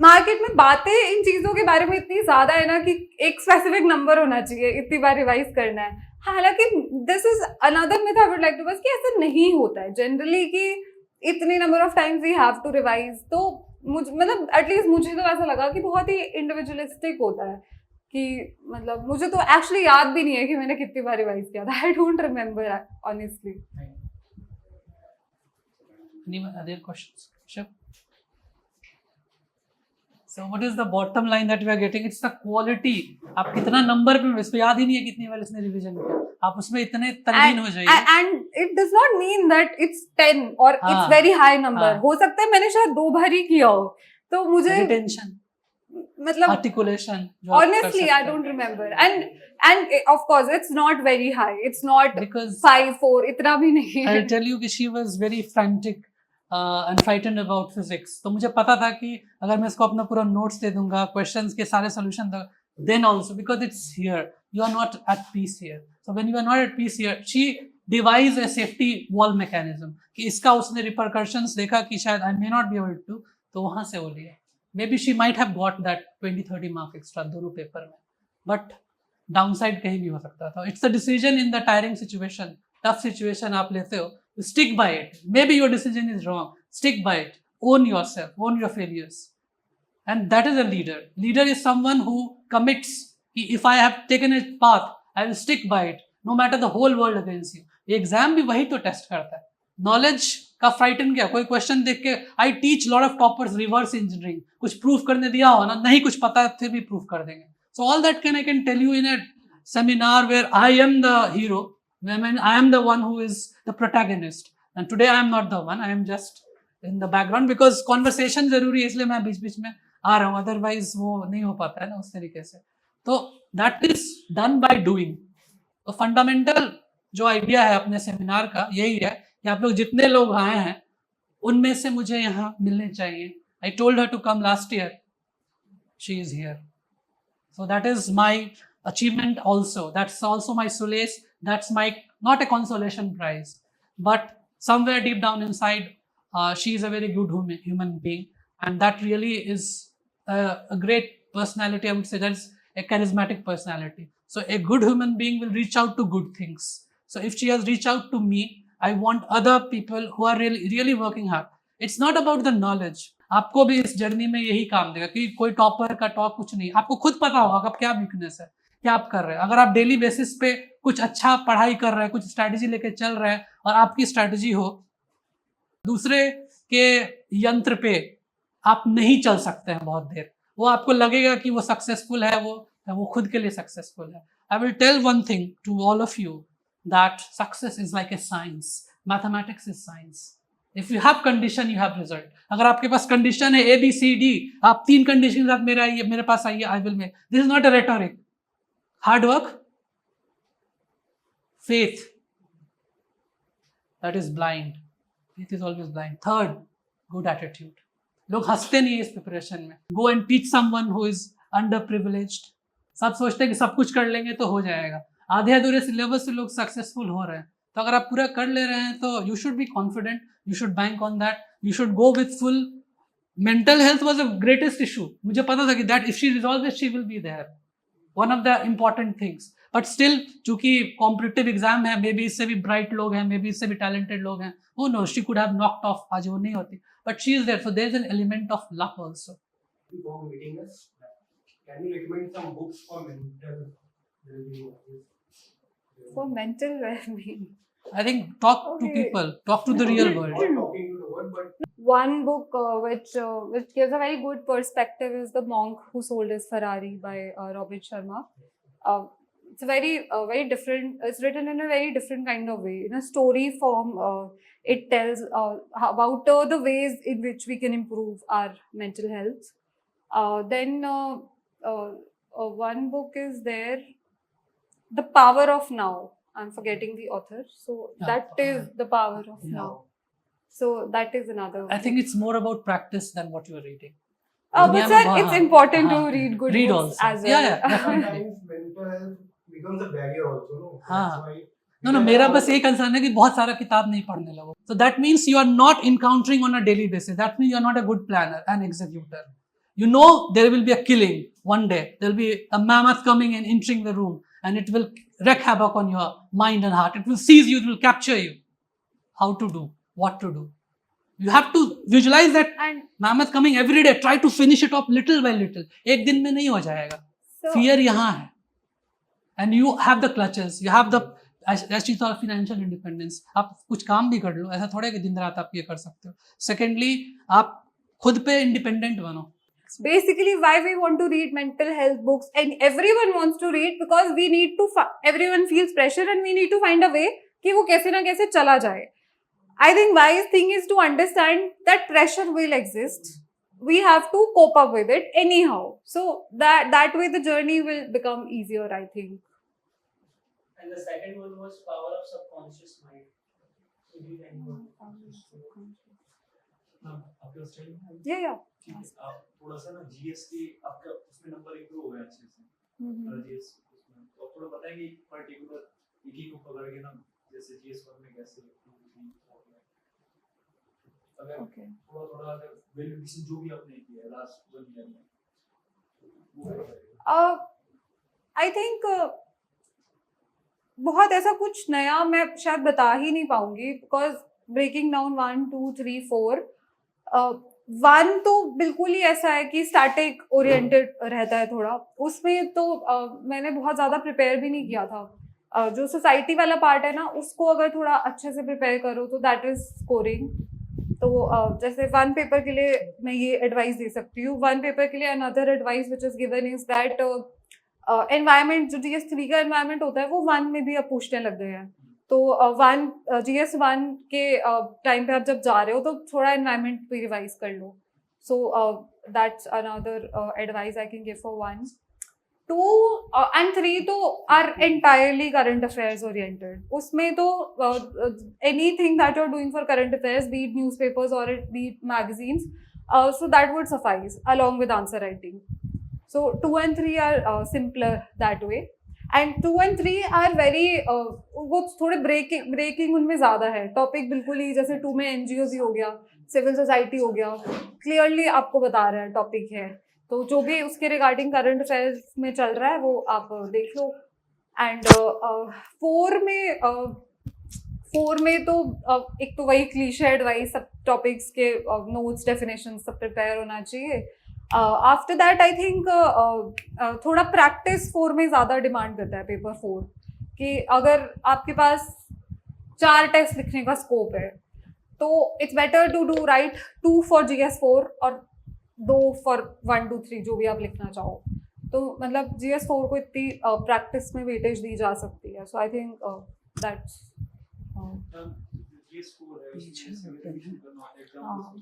Speaker 2: मार्केट में बातें इन चीज़ों के बारे में इतनी ज़्यादा है ना कि एक स्पेसिफिक नंबर होना चाहिए, इतनी बार रिवाइज करना है. हालांकि this is another myth I would like to bust कि ऐसा नहीं होता है जनरली कि इतने number of times we have to revise. तो मतलब एटलीस्ट मुझे तो ऐसा लगा कि बहुत ही इंडिविजुअलिस्टिक होता है कि मतलब मुझे तो एक्चुअली याद भी नहीं है कि मैंने कितनी बार रिवाइज किया था. I don't remember honestly.
Speaker 1: Any other questions? Sure. So what is the bottom line that we are getting? It's the quality. आप कितना नंबर पे, इसको याद ही नहीं है कितनी बार इसने रिवीजन किया, आप उसमें इतने तल्लीन हो जाइए.
Speaker 2: And it does not mean that it's 10 or it's very high number. हो सकता है मैंने शायद 2 बार ही किया हो, तो मुझे
Speaker 1: रिटेंशन,
Speaker 2: मतलब
Speaker 1: articulation,
Speaker 2: honestly I don't remember. And of course it's not very high. It's not
Speaker 1: because
Speaker 2: 5-4, इतना भी नहीं है.
Speaker 1: I'll tell you कि she was very frantic and frightened about physics. तो मुझे पता था कि अगर मैं इसको अपना पूरा नोट्स दे दूंगा, क्वेश्चंस के सारे सॉल्यूशन दूंगा, then also because it's here, you are not at peace here. So when you are not at peace here, she devised a safety wall mechanism कि इसका उसने repercussions देखा कि शायद I may not be able to, तो वहां से वो लिया. Maybe she might have got that 20-30 mark extra दोनों पेपर में, but downside कहीं भी हो सकता था. It's a decision in the tiring situation, tough situation आप लेते हो, you stick by it. Maybe your decision is wrong, stick by it, own yourself, own your failures, and that is a leader. Leader is someone who commits. If I have taken a path, I will stick by it, no matter the whole world against you. Exam भी वही तो test करता है. Knowledge का frighten क्या, कोई question देख के, I teach lot of toppers reverse engineering, कुछ प्रूफ करने दिया हो ना, नहीं कुछ पता है फिर भी प्रूफ कर देंगे. So all that I can tell you in a seminar where I am the hero, I am the one who is the protagonist, and today I am not the one, I am just in the background because conversation जरूरी है, इसलिए मैं बीच बीच में आ रहा हूँ, otherwise वो नहीं हो पाता है ना उस तरीके से. तो that is done by doing. तो फंडामेंटल जो आइडिया है अपने सेमिनार का यही है कि आप लोग जितने लोग आए हैं उनमें से मुझे यहाँ मिलने चाहिए. I told her to come last year, she is here, so that is my achievement also. That's also my solace. That's my, not a consolation prize, but somewhere deep down inside, she is a very good human being, and that really is a great personality. I would say that's a charismatic personality. So a good human being will reach out to good things. So if she has reached out to me, I want other people who are really working hard. It's not about the knowledge. आपको भी इस journey में यही काम देगा कि कोई topper का टॉप कुछ नहीं, आपको खुद पता होगा कि आप क्या वीकनेस है, क्या आप कर रहे हैं. अगर आप डेली बेसिस पे कुछ अच्छा पढ़ाई कर रहे हैं, कुछ स्ट्रैटेजी लेके चल रहे हैं और आपकी स्ट्रैटेजी हो, दूसरे के यंत्र पे आप नहीं चल सकते हैं बहुत देर. वो आपको लगेगा कि वो सक्सेसफुल है, वो खुद के लिए सक्सेसफुल है. I will tell one thing to all of you, that success is like a science, mathematics is science. If you have condition you have result. अगर आपके पास कंडीशन है ABCD, आप 3 कंडीशन के साथ मेरे पास आइए, I will make. This is not a rhetoric. Hard work, faith, that is blind. Faith is always blind. Third, good attitude. लोग हंसते नहीं है इस प्रिपरेशन में. Go and teach someone who is underprivileged. सब सोचते हैं कि सब कुछ कर लेंगे तो हो जाएगा. आधे अधूरे सिलेबस से लोग सक्सेसफुल हो रहे हैं. तो अगर आप पूरा कर ले रहे हैं तो you should be confident. You should bank on that. You should go with full. Mental health was the greatest issue. मुझे पता था कि that if she resolves it, she will be there. One of the important things. But still, चूंकि competitive exam है, may be इससे भी bright लोग हैं, मे बी इससे भी टैलेंटेड लोग हैं, who knows, she could have knocked off, आज वो नहीं होती, but she is there, so there is an element of luck also.
Speaker 6: Before meeting us, can you recommend some books for mental well-being?
Speaker 2: For mental well-being.
Speaker 1: I think talk to
Speaker 2: Okay.
Speaker 1: people, talk to the real world.
Speaker 6: Not talking to the world, but
Speaker 2: One book which gives a very good perspective is The Monk Who Sold His Ferrari by Robin Sharma. It's very different. It's written in a very different kind of way. In a story form, it tells about the ways in which we can improve our mental health. Then one book is there, The Power of Now. I'm forgetting the author. So
Speaker 1: Yeah.
Speaker 2: that is The Power of
Speaker 1: Yeah.
Speaker 2: Now. So that is another.
Speaker 1: I think it's more about practice than what you are reading.
Speaker 2: But
Speaker 1: दुनिया
Speaker 2: sir,
Speaker 1: में
Speaker 2: it's important to
Speaker 1: हाँ,
Speaker 2: read good
Speaker 1: read
Speaker 2: books
Speaker 1: also.
Speaker 2: as well.
Speaker 1: Yeah, yeah, definitely.
Speaker 6: sometimes mental health becomes a barrier also, no?
Speaker 1: हाँ.
Speaker 6: That's why
Speaker 1: No, मेरा बस एक concern है कि बहुत सारा किताब नहीं पढ़ने लगो. So that means you are not encountering on a daily basis. That means you are not a good planner and executor. You know there will be a killing one day. There will be a mammoth coming and entering the room, and it will wreak havoc on your mind and heart. It will seize you. It will capture you. How to do? What to do? You have to visualize that
Speaker 2: And
Speaker 1: mammoth coming every day. Try to finish it off little by little. एक दिन में नहीं हो जाएगा.
Speaker 2: so,
Speaker 1: Fear यहाँ है. And you have the clutches. You have the as you thought financial independence. आप कुछ काम भी कर लो. ऐसा थोड़ा है कि दिन रात आप ये कर सकते हो. Secondly, आप खुद पे independent बनो.
Speaker 2: basically why we want to read mental health books, and everyone wants to read because we need to everyone feels pressure and we need to find a way कि वो कैसे ना कैसे चला जाए. I think wise thing is to understand that pressure will exist. We have to cope up with it anyhow. So that way the journey will become easier, I think.
Speaker 4: And the second one was power of subconscious mind. So did anyone?
Speaker 5: आपके style में
Speaker 2: Yeah.
Speaker 5: आप थोड़ा सा ना GS की आपका उसमें number improve हो गया अच्छे से.
Speaker 2: Mm-hmm.
Speaker 5: जीएस उसमें तो थोड़ा बताएंगे पर्टिकुलर एक ही को पकड़ के ना, जैसे जीएस 1 में कैसे अगर
Speaker 2: Okay.
Speaker 5: थोड़ा अगर वैल्यूएशन जो भी आपने किया है लास्ट 1 ईयर में वो बताइए.
Speaker 2: I think बहुत ऐसा कुछ नया मैं शायद बता ही नहीं पाऊंगी, बिकॉज ब्रेकिंग डाउन 1 2 3 4 1 तो बिल्कुल ही ऐसा है कि स्टैटिक ओरिएंटेड रहता है थोड़ा. उसमें तो मैंने बहुत ज़्यादा प्रिपेयर भी नहीं किया था. जो सोसाइटी वाला पार्ट है ना, उसको अगर थोड़ा अच्छे से प्रिपेयर करो तो दैट इज स्कोरिंग. तो जैसे 1 पेपर के लिए मैं ये एडवाइस दे सकती हूँ. 1 पेपर के लिए another advice which is given is that environment, जो GS3 का एनवायरमेंट होता है वो 1 में भी अब पूछने लग गए हैं. तो GS1 के टाइम पे आप जब जा रहे हो तो थोड़ा एनवायरमेंट भी रिवाइज कर लो. So that's another advice I can give for 1. 2 and 3 तो are entirely current affairs oriented. उसमें तो anything that you are doing for current affairs, be it newspapers और be it magazines, so that would suffice along with answer writing. So 2 and 3 are simpler that way, and 2 and 3 are very वो थोड़े breaking उनमें ज़्यादा है. Topic बिल्कुल ही जैसे 2 में NGOs ही हो गया, सिविल सोसाइटी हो गया, क्लियरली आपको बता रहा है टॉपिक है. तो जो भी उसके रिगार्डिंग करंट अफेयर्स में चल रहा है वो आप देख लो. एंड फोर में तो एक तो वही क्लीशे एडवाइस, सब टॉपिक्स के नोट्स डेफिनेशन सब प्रिपेयर होना चाहिए. आफ्टर दैट आई थिंक थोड़ा प्रैक्टिस फोर में ज़्यादा डिमांड करता है पेपर फोर, कि अगर आपके पास 4 टेस्ट लिखने का स्कोप है तो it's better to do write 2 for GS4 और 2 फॉर 1 2 3 जो भी आप लिखना चाहो. तो मतलब GS4 को इतनी प्रैक्टिस में वेटेज दी जा सकती है. सो आई थिंक दैट्स
Speaker 5: GS4 है उसमें रिवीजन करना एग्जाम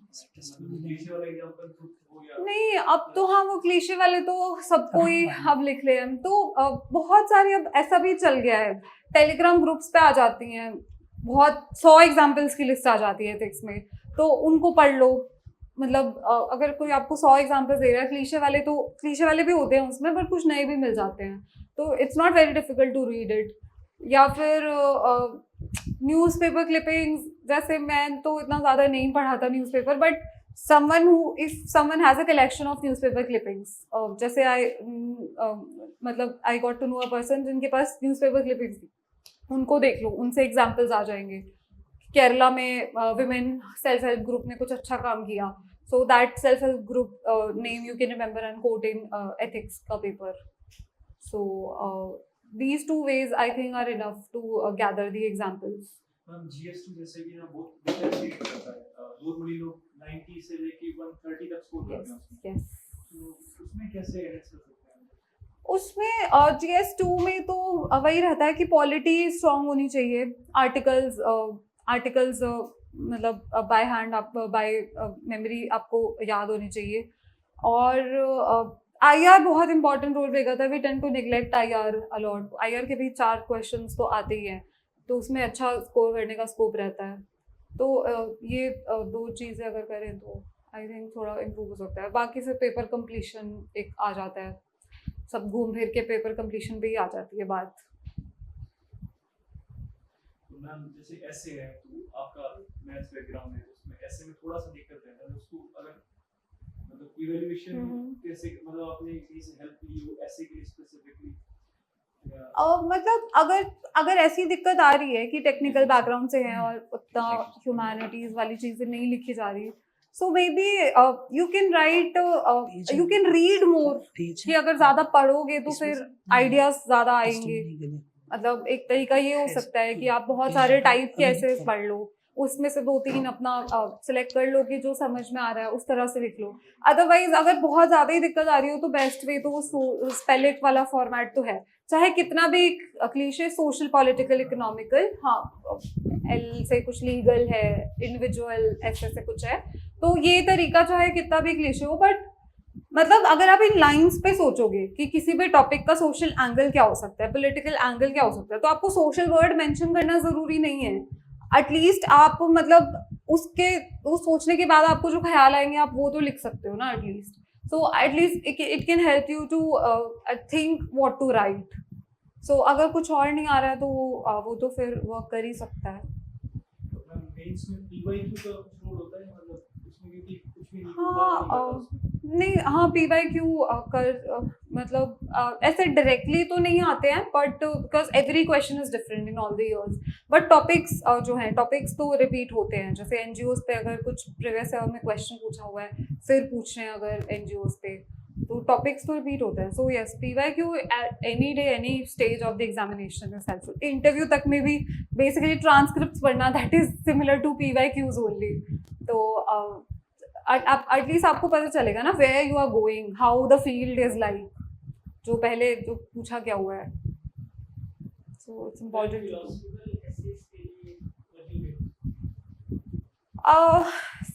Speaker 5: क्लीशे वाला एग्जांपल तो हो या
Speaker 2: नहीं, अब तो हाँ वो क्लीशे वाले तो सबको ही अब लिख ले हम तो. बहुत सारे अब ऐसा भी चल गया है, टेलीग्राम ग्रुप्स पे आ जाती हैं बहुत 100 एग्जाम्पल्स की लिस्ट आ जाती है एथिक्स में, तो उनको पढ़ लो. मतलब अगर कोई आपको 100 एग्जाम्पल्स दे रहा है क्लीशे वाले, तो क्लीशे वाले भी होते हैं उसमें, पर कुछ नए भी मिल जाते हैं, तो it's not very difficult to read it. या फिर न्यूज़पेपर क्लिपिंग्स, जैसे मैं तो इतना ज़्यादा नहीं पढ़ा था newspaper, but someone who if someone has a collection of newspaper clippings, जैसे मतलब I got to know a person जिनके पास newspaper clippings थी, उनको देख लो, उनसे एग्जाम्पल्स आ जाएंगे. केरला में विमेन सेल्फ हेल्प ग्रुप ने कुछ अच्छा काम किया, so that self help group name you can remember and quote in ethics का paper. So these 2 ways I think are enough to gather the examples.
Speaker 5: Ma'am GS2 जैसे कि ना बहुत डिफरेंशिएट करता है. नॉर्मली लोग 90 से लेके 130 तक स्कोर करते हैं उसमें.
Speaker 2: Yes.
Speaker 5: तो उसमें कैसे एनएक्स कर सकते हैं?
Speaker 2: उसमें GS2 में तो वही रहता है कि पॉलिटी स्ट्रांग होनी चाहिए. आर्टिकल्स मतलब बाय हैंड, आप बाय मेमोरी आपको याद होनी चाहिए. और IR बहुत इंपॉर्टेंट रोल प्ले करता है. We tend to neglect IR a lot. IR के भी 4 क्वेश्चंस तो आते ही हैं, तो उसमें अच्छा स्कोर करने का स्कोप रहता है. तो ये 2 चीज़ें अगर करें तो आई थिंक थोड़ा इम्प्रूव हो सकता है. बाकी से पेपर कंप्लीशन एक आ जाता है, सब घूम फिर के पेपर कंप्लीशन पे ही आ जाती है बात.
Speaker 5: तो मैम जैसे ऐसे है तो आपका मैथ्स बैकग्राउंड है, उसमें ऐसे में थोड़ा सा दिक्कत है. अगर उसको अगर मतलब इवैल्यूएशन कैसे, मतलब आपने किसी से हेल्प ली हो ऐसे के लिए स्पेसिफिकली?
Speaker 2: मतलब अगर ऐसी दिक्कत आ रही है कि टेक्निकल बैकग्राउंड से है और उतना ह्यूमैनिटीज वाली चीज़ें नहीं लिखी जा रही, so maybe you can write, you can read more. कि अगर ज़्यादा पढ़ोगे तो फिर आइडियाज ज़्यादा आएंगे. मतलब एक तरीका ये हो सकता है कि आप बहुत सारे टाइप के ऐसे पढ़ लो, उसमें से 2-3 अपना सिलेक्ट कर लो कि जो समझ में आ रहा है उस तरह से लिख लो. अदरवाइज अगर बहुत ज़्यादा ही दिक्कत आ रही हो तो बेस्ट वे तो वो स्पेलिट वाला फॉर्मेट तो है, चाहे कितना भी क्लीशे सोशल पॉलिटिकल इकोनॉमिकल, हाँ L से कुछ लीगल है, इंडिविजुअल ऐसे से कुछ है, तो ये तरीका चाहे कितना भी क्लीशे हो, बट मतलब अगर आप इन लाइंस पे सोचोगे कि किसी भी टॉपिक का सोशल एंगल क्या हो सकता है, पॉलिटिकल एंगल क्या हो सकता है, तो आपको सोशल वर्ड मेंशन करना ज़रूरी नहीं है. एटलीस्ट आप मतलब उस सोचने के बाद आपको जो ख्याल आएंगे आप वो तो लिख सकते हो ना at least. So at least it can help you to think what to write. So अगर कुछ और नहीं आ रहा है तो वो तो फिर वर्क कर ही सकता है.
Speaker 5: मैम मेंस में PYQ का कुछ रोल होता है, मतलब उसमें क्योंकि कुछ भी नहीं
Speaker 2: हाँ नहीं, हाँ PYQ मतलब ऐसे डायरेक्टली तो नहीं आते हैं, but because every question is different in all the years. But topics जो हैं, टॉपिक्स तो रिपीट होते हैं. जैसे NGOs पे अगर कुछ प्रीवियस ईयर में क्वेश्चन पूछा हुआ है फिर पूछ रहे हैं अगर NGOs पे, तो टॉपिक्स तो रिपीट होते हैं. So yes, PYQ at any day any stage of the examination is helpful. Interview तक में भी बेसिकली ट्रांसक्रिप्ट्स पढ़ना, that is similar to PYQs only. तो एटलीस्ट आपको पता चलेगा ना where you are going, how the field is like, जो पहले जो पूछा क्या हुआ है. So it's important.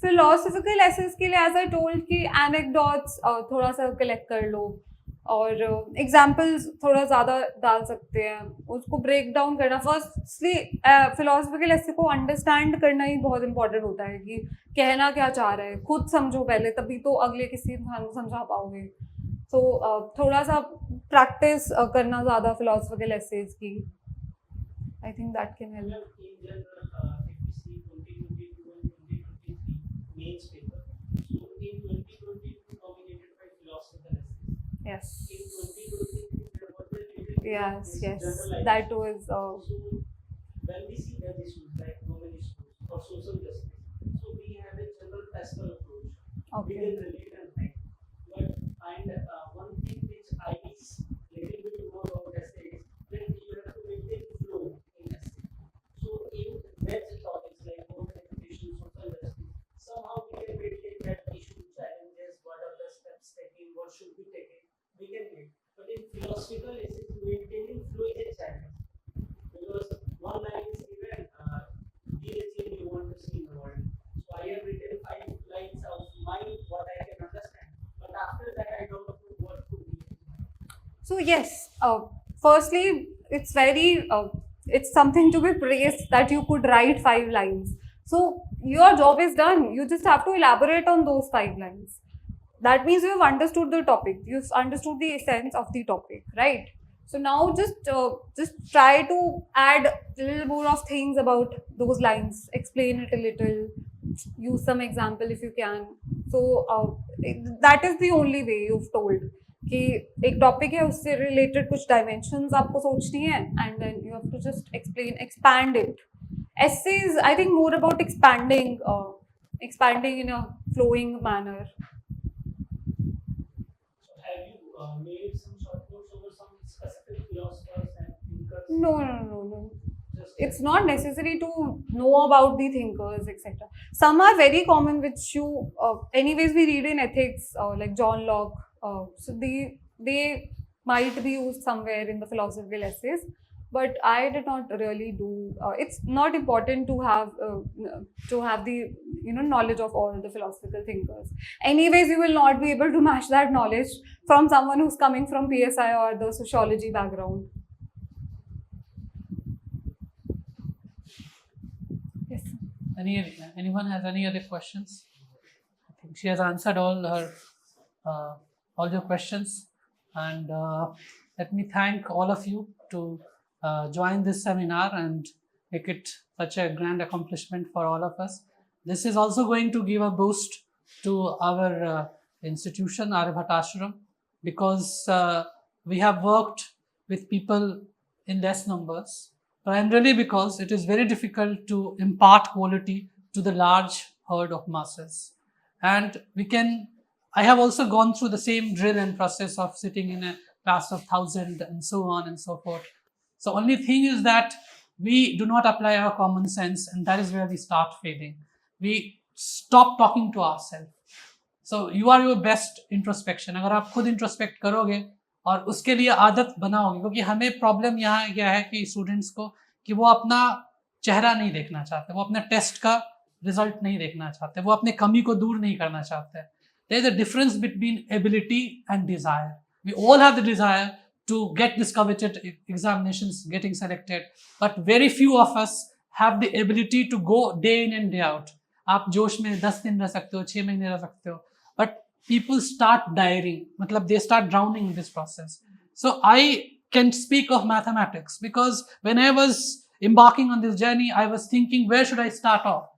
Speaker 2: Philosophical essays के लिए एज आई टोल्ड कि एनेक्डोट्स थोड़ा सा कलेक्ट कर लो, और एग्जाम्पल्स थोड़ा ज़्यादा डाल सकते हैं. उसको ब्रेक डाउन करना, फर्स्टली फिलोसफिकल एसे को अंडरस्टैंड करना ही बहुत इंपॉर्टेंट होता है कि कहना क्या चाह रहा है. खुद समझो पहले, तभी तो अगले किसी इंसान को समझा पाओगे. तो थोड़ा सा प्रैक्टिस करना ज़्यादा फिलोसफिकल एसेज की, I think that can help. Yes. Yes, yes.
Speaker 4: generalized.
Speaker 2: That was.
Speaker 4: So when we see that issues like women issues or social justice, so we have a general pastel approach. We
Speaker 2: Okay.
Speaker 4: can relate and write. But and one thing which I is little bit more about essay is that you have to maintain flow in essay. So in that topics like women education, social justice, somehow we can maintain that issue challenges, what are the steps taken, what should be taken, we can make. But in philosophical essays, maintaining flow is a challenge because one line is given, be the change you want to see in the world. So I have written 5 lines of mine, what I can understand. But after that, I don't know what to be.
Speaker 2: So yes, firstly, it's very, it's something to be praised that you could write 5 lines. So your job is done. You just have to elaborate on those 5 lines. That means you have understood the topic. You've understood the essence of the topic, right? So now just try to add a little more of things about those lines. Explain it a little. Use some example if you can. So that is the only way you've told कि एक topic है उससे related कुछ dimensions आपको सोचनी है and then you have to just expand it. Essays, I think, more about expanding in a flowing manner.
Speaker 4: So have you made some short notes over some specific philosophers and thinkers?
Speaker 2: No.
Speaker 4: Just
Speaker 2: It's not necessary to know about the thinkers, etc. Some are very common, which you, anyways, we read in ethics, like John Locke. So they might be used somewhere in the philosophical essays, but I did not really do. It's not important to have the knowledge of all the philosophical thinkers. Anyways, you will not be able to match that knowledge from someone who's coming from PSI or the sociology background. Yes.
Speaker 1: Anyone has any other questions? I think she has answered all your questions, and let me thank all of you to join this seminar and make it such a grand accomplishment for all of us. This is also going to give a boost to our institution, Aryabhat Ashram, because we have worked with people in less numbers, primarily because it is very difficult to impart quality to the large herd of masses. And I have also gone through the same drill and process of sitting in a class of 1,000 and so on and so forth. So only thing is that we do not apply our common sense, and that is where we start failing. We stop talking to ourselves. So you are your best introspection. अगर आप खुद introspect करोगे और उसके लिए आदत बनाओगे, क्योंकि हमें प्रॉब्लम यहाँ क्या है कि स्टूडेंट्स को कि वो अपना चेहरा नहीं देखना चाहते, वो अपने टेस्ट का रिजल्ट नहीं देखना चाहते, वो अपने कमी को दूर नहीं करना चाहते. There is a difference between ability and desire. We all have the desire to get this coveted examinations, getting selected, but very few of us have the ability to go day in and day out. आप जोश में 10 दिन रह सकते हो, 6 महीने रह सकते हो, but people start dying, मतलब they start drowning in this process. So I can speak of mathematics because when I was embarking on this journey, I was thinking, where should I start off?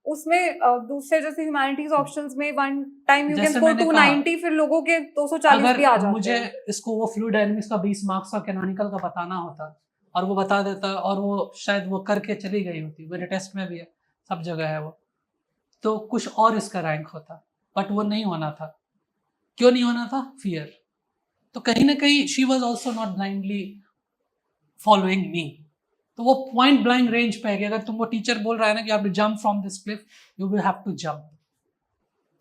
Speaker 2: उसमें दूसरे जैसे humanities options में one time you can
Speaker 1: जैसे
Speaker 2: score
Speaker 1: मैंने
Speaker 2: 290, फिर लोगों के 240 भी आ
Speaker 1: अगर
Speaker 2: जाते
Speaker 1: मुझे
Speaker 2: हैं.
Speaker 1: इसको वो फ्लूइड डायनामिक्स का 20 मार्क्स का कैनोनिकल का बताना होता और वो बता देता और वो शायद वो करके चली गई होती, मेरे टेस्ट में भी है, सब जगह है वो, तो कुछ और इसका रैंक होता, बट वो नहीं होना था. क्यों नहीं होना था? फियर. तो कहीं ना कहीं she was also not blindly following me. तो वो पॉइंट ब्लैंक रेंज पे है कि अगर तुमको टीचर बोल रहा है ना कि आप jump from this cliff, you will have to jump.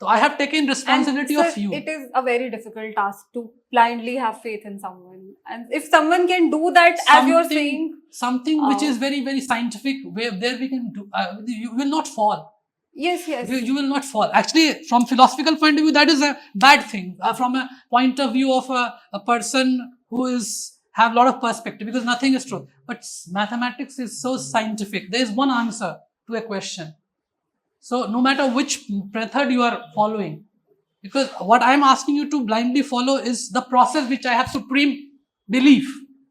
Speaker 1: So I have taken responsibility
Speaker 2: And,
Speaker 1: of
Speaker 2: sir,
Speaker 1: you.
Speaker 2: it is a very difficult task to blindly have faith in someone, and if someone can do that, as you're saying,
Speaker 1: something which is very, very scientific, where there we can do, you will not fall.
Speaker 2: yes,
Speaker 1: You will not fall. Actually, from philosophical point of view, that is a bad thing. From a point of view of a person who have a lot of perspective, because nothing is true. But mathematics is so scientific. There is one answer to a question. So no matter which method you are following, because what I am asking you to blindly follow is the process which I have supreme belief,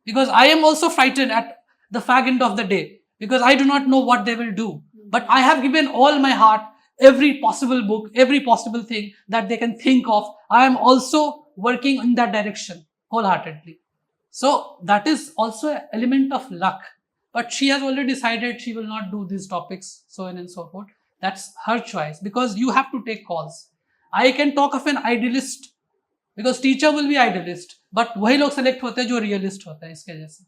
Speaker 1: because I am also frightened at the fag end of the day, because I do not know what they will do. But I have given all my heart, every possible book, every possible thing that they can think of. I am also working in that direction wholeheartedly. So that is also an element of luck. But she has already decided she will not do these topics, so on and so forth. That's her choice, because you have to take calls. I can talk of an idealist, because teacher will be idealist, but वही लोग select होते हैं जो realist होते हैं इसके जैसे.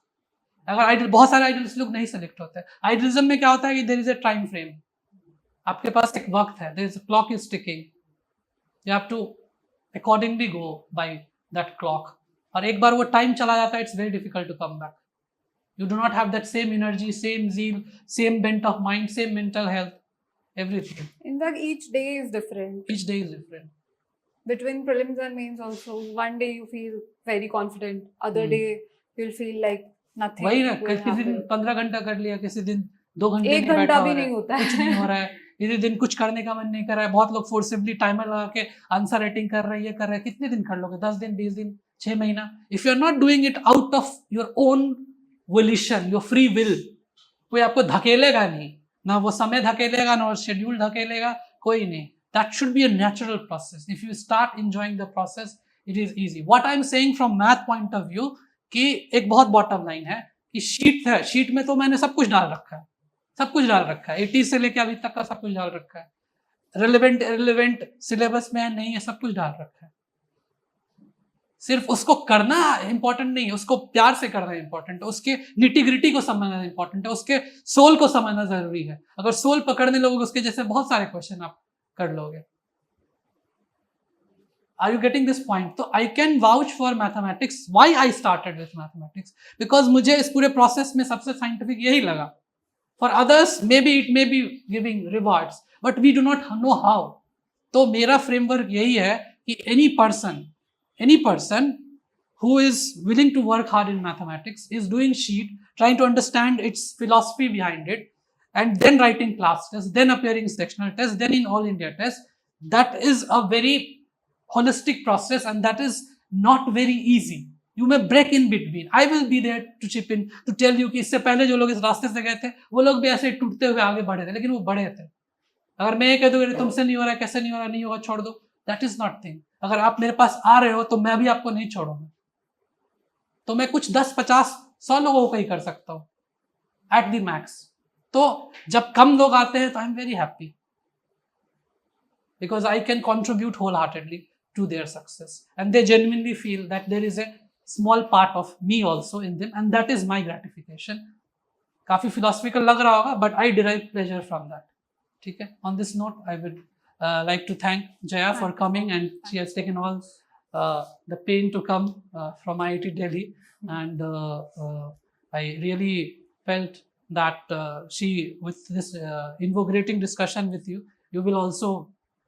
Speaker 1: अगर बहुत सारे idealist लोग नहीं select होते. Idealism में क्या होता है कि there is a time frame. आपके पास एक वक्त है, there is a clock is ticking. You have to accordingly go by that clock. और एक बार वो time चला जाता है, it's very difficult to come back. You do not have that same energy, same zeal, same bent of mind, same mental health, everything.
Speaker 2: In fact, each day is different.
Speaker 1: Each day is different.
Speaker 2: Between prelims and mains also, one day you feel very confident, other day you'll feel like nothing
Speaker 1: वही ना,
Speaker 2: will
Speaker 1: किसी दिन
Speaker 2: happen.
Speaker 1: 15 घंटा कर लिया, किसी दिन 2 घंटे
Speaker 2: एक
Speaker 1: नहीं बैठा
Speaker 2: घंटा
Speaker 1: हो
Speaker 2: भी
Speaker 1: रहा है,
Speaker 2: नहीं होता
Speaker 1: कुछ नहीं हो रहा है, किसी दिन कुछ करने का मन नहीं कर रहा है, बहुत लोग फोर्सिबली टाइमर लगा के आंसर राइटिंग कर रहे हैं, ये कर रहे हैं, कितने दिन कर लोगे? 10 दिन, 20 दिन, 6 महीना. If you are not doing it out of your own volition, your free will, कोई आपको धकेलेगा नहीं, ना वो समय धकेलेगा, ना शेड्यूल धकेलेगा, कोई नहीं. That should be a natural process. If you start enjoying the process, it is easy. What I am saying from math point of view, कि एक बहुत bottom line है कि शीट है, शीट में तो मैंने सब कुछ डाल रखा है, सब कुछ डाल रखा है, 80 से लेके अभी तक का सब कुछ डाल रखा है. रिलेवेंट सिलेबस में है नहीं है, सब कुछ डाल रखा है. सिर्फ उसको करना इंपॉर्टेंट नहीं है, उसको प्यार से करना इंपॉर्टेंट है, उसके निटी ग्रिटी को समझना इंपॉर्टेंट है, उसके सोल को समझना जरूरी है. अगर सोल पकड़ने लोगे उसके जैसे बहुत सारे क्वेश्चन आप कर लोगे. Are you getting this point? तो I can vouch for mathematics. Why I started with mathematics? Because मुझे इस पूरे process में सबसे scientific यही लगा. For others, maybe it may be giving rewards, but we do not know how. तो मेरा framework यही है कि any person who is willing to work hard in mathematics is doing sheet, trying to understand its philosophy behind it, and then writing class tests, then appearing sectional tests, then in all India tests. That is a very holistic process, and that is not very easy. You may break in between. I will be there to chip in, to tell you कि इससे पहले जो लोग इस रास्ते से गए थे, वो लोग भी ऐसे टूटते हुए आगे बढ़े थे, लेकिन वो बढ़े थे. अगर मैं ये कह दूँ तुमसे नहीं हो रहा है, कैसे नहीं हो रहा, नहीं होगा, छोड़ दो, that is not thing. अगर आप मेरे पास आ रहे हो तो मैं भी आपको नहीं छोड़ूंगा. तो मैं कुछ 10, 50, 100 लोगों को ही कर सकता हूँ at the max. तो जब कम लोग आते हैं तो I am very happy, because I can contribute wholeheartedly to their success, and they genuinely feel that there is a small part of me also in them, and that is my gratification. काफी philosophical लग रहा होगा, but I derive pleasure from that. ठीक है. On this note I would like to thank Jaya for coming, and she has taken all the pain to come from IIT Delhi, and I really felt that she, with this invigorating discussion with you, you will also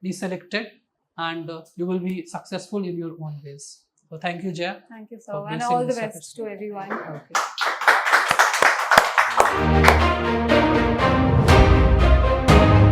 Speaker 1: be selected, and you will be successful in your own ways. So thank you, Jaya.
Speaker 2: Thank you,
Speaker 1: for
Speaker 2: sir, and
Speaker 1: blessing
Speaker 2: all the
Speaker 1: this
Speaker 2: best to everyone.
Speaker 1: Okay.